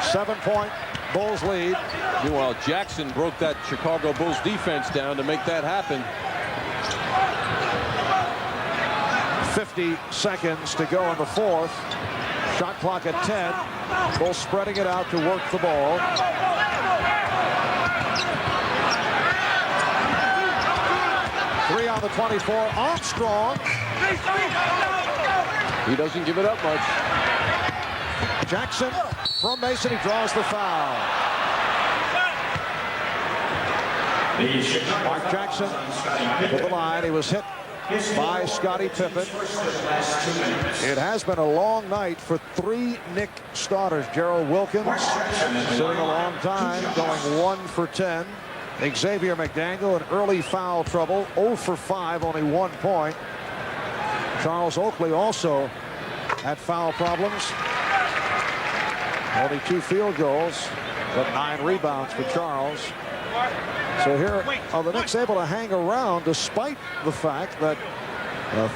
7-point Bulls lead. Meanwhile, Jackson broke that Chicago Bulls defense down to make that happen. 50 seconds to go in the fourth. Shot clock at 10. Bulls spreading it out to work the ball. Three on the 24. Armstrong. He doesn't give it up much. Jackson from Mason. He draws the foul. Mark Jackson to the line. He was hit by Scottie Pippen. It has been a long night for 3 Knick starters. Gerald Wilkins sitting a long time, going 1 for 10. Xavier McDaniel in early foul trouble, 0 for 5, only 1 point. Charles Oakley also had foul problems. Only 2 field goals, but 9 rebounds for Charles. So here are the Knicks able to hang around despite the fact that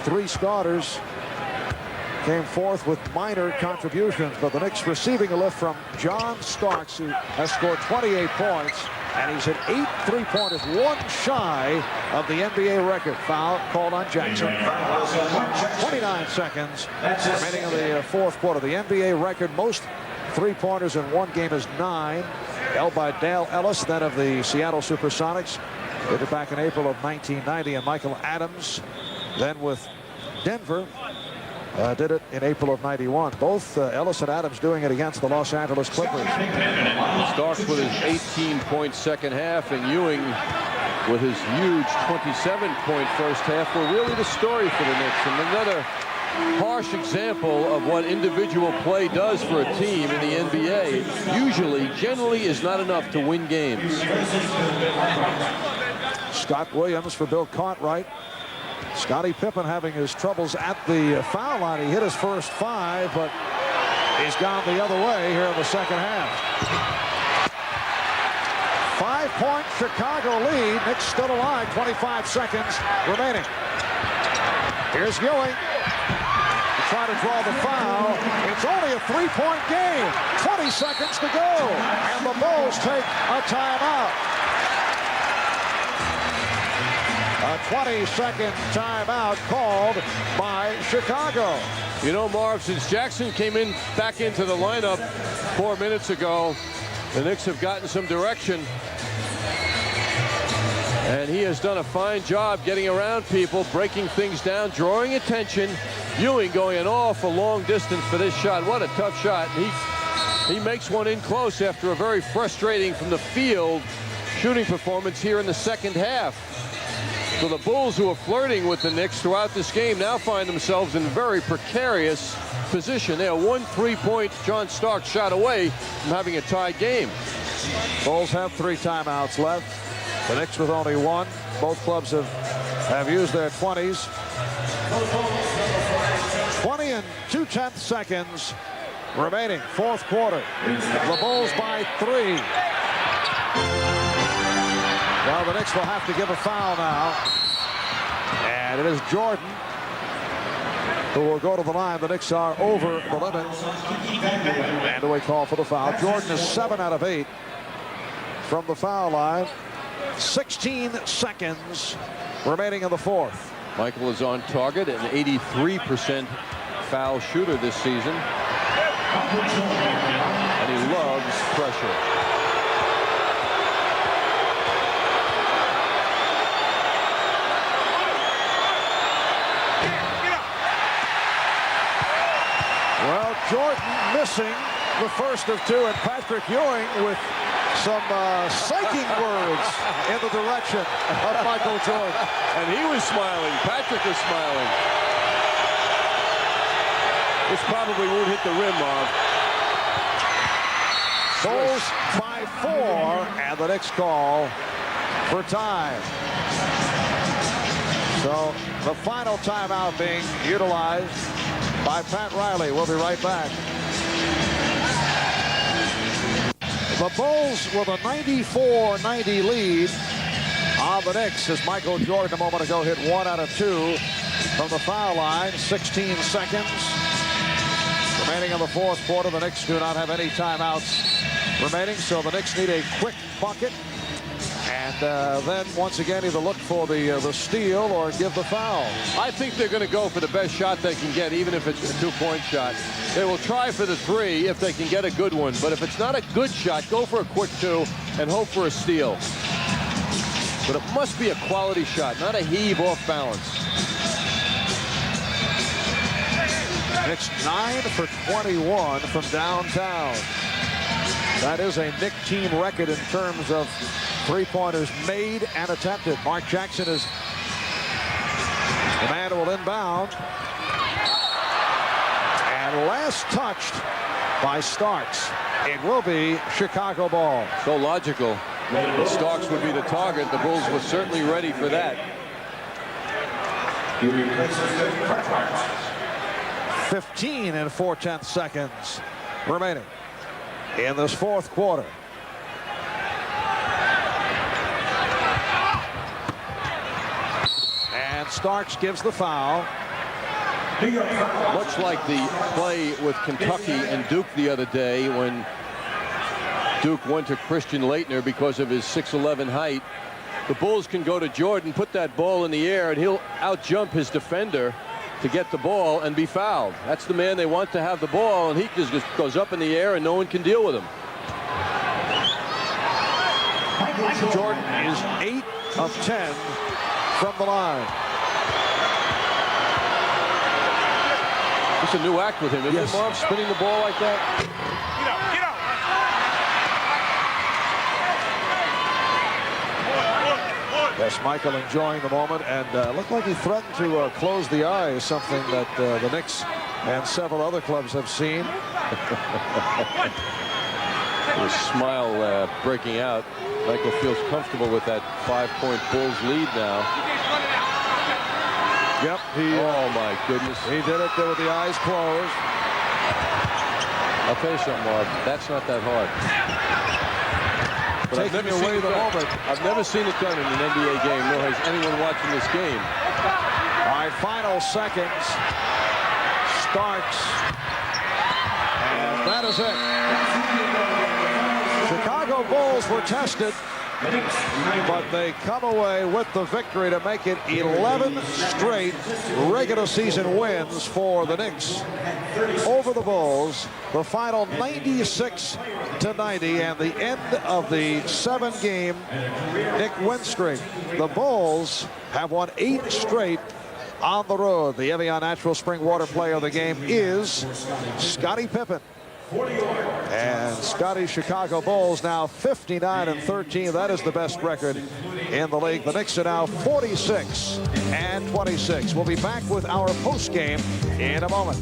3 starters came forth with minor contributions. But the Knicks receiving a lift from John Starks, who has scored 28 points. And he's hit 8 3-pointers, 1 shy of the NBA record. Foul called on Jackson. 29 seconds remaining in the fourth quarter. The NBA record, most 3-pointers in one game, is 9. Held by Dale Ellis, then of the Seattle Supersonics. Did it back in April of 1990. And Michael Adams, then with Denver, did it in April of 91. Both Ellis and Adams doing it against the Los Angeles Clippers. Starks with his 18-point second half, and Ewing with his huge 27-point first half were really the story for the Knicks. And another harsh example of what individual play does for a team in the NBA. Generally is not enough to win games. Scott Williams for Bill Cartwright. Scottie Pippen having his troubles at the foul line. He hit his first 5, but he's gone the other way here in the second half. 5-point Chicago lead. Knicks still alive. 25 seconds remaining. Here's Ewing to try to draw the foul. It's only a 3-point game. 20 seconds to go. And the Bulls take a timeout. A 20-second timeout called by Chicago. You know, Marv, since Jackson came back into the lineup 4 minutes ago, the Knicks have gotten some direction. And he has done a fine job getting around people, breaking things down, drawing attention. Ewing going an awful long distance for this shot. What a tough shot. He makes one in close after a very frustrating from the field shooting performance here in the second half. So the Bulls, who are flirting with the Knicks throughout this game, now find themselves in a very precarious position. They are 1 3-point John Starks shot away from having a tied game. Bulls have 3 timeouts left. The Knicks with only 1. Both clubs have used their 20s. 20 and 2/10 seconds remaining. Fourth quarter. The Bulls by 3. Well, the Knicks will have to give a foul now. And it is Jordan who will go to the line. The Knicks are over the limit. And away call for the foul. Jordan is 7 out of 8 from the foul line. 16 seconds remaining in the fourth. Michael is on target, an 83% foul shooter this season. And he loves pressure. Well, Jordan missing the first of 2, and Patrick Ewing with some psyching words in the direction of Michael Jordan. And he was smiling. Patrick was smiling. This probably won't hit the rim, Marv. Bulls by 4, and the Knicks call for time. So the final timeout being utilized by Pat Riley. We'll be right back. The Bulls with a 94-90 lead on the Knicks as Michael Jordan a moment ago hit 1 out of 2 from the foul line. 16 seconds remaining in the fourth quarter. The Knicks do not have any timeouts remaining, so the Knicks need a quick bucket. And then once again either look for the steal or give the foul. I think they're going to go for the best shot they can get, even if it's a 2-point shot. They will try for the 3 if they can get a good one. But if it's not a good shot, go for a quick 2 and hope for a steal. But it must be a quality shot, not a heave off balance. Knicks 9 for 21 from downtown. That is a Knick team record in terms of 3-pointers made and attempted. Mark Jackson is the man who will inbound. And last touched by Starks. It will be Chicago ball. So logical. Starks would be the target. The Bulls were certainly ready for that. 15 and 4/10 seconds remaining in this fourth quarter. And Starks gives the foul. Much like the play with Kentucky and Duke the other day when Duke went to Christian Laettner because of his 6'11" height. The Bulls can go to Jordan, put that ball in the air, and he'll out-jump his defender to get the ball and be fouled. That's the man they want to have the ball, and he just goes up in the air and no one can deal with him. Jordan is 8 of 10 from the line. It's a new act with him, isn't it, Marv? Spinning the ball like that. Get out. Yes, Michael enjoying the moment, and looked like he threatened to close the eyes, something that the Knicks and several other clubs have seen. A smile breaking out. Michael feels comfortable with that 5-point Bulls lead now. Yep. Oh, my goodness. He did it there with the eyes closed. I'll tell you something, Marv. That's not that hard. But Taking away the moment. I've never seen it done in an NBA game, nor has anyone watching this game. All right, final seconds. Starks. And that is it. Chicago Bulls were tested, but they come away with the victory to make it 11 straight regular season wins for the Knicks over the Bulls. The final 96-90 and the end of the 7-game Knick win streak. The Bulls have won 8 straight on the road. The Evian Natural Spring Water Player of the game is Scottie Pippen. And Scotty's Chicago Bulls now 59-13. That is the best record in the league. The Knicks are now 46-26. We'll be back with our post game in a moment.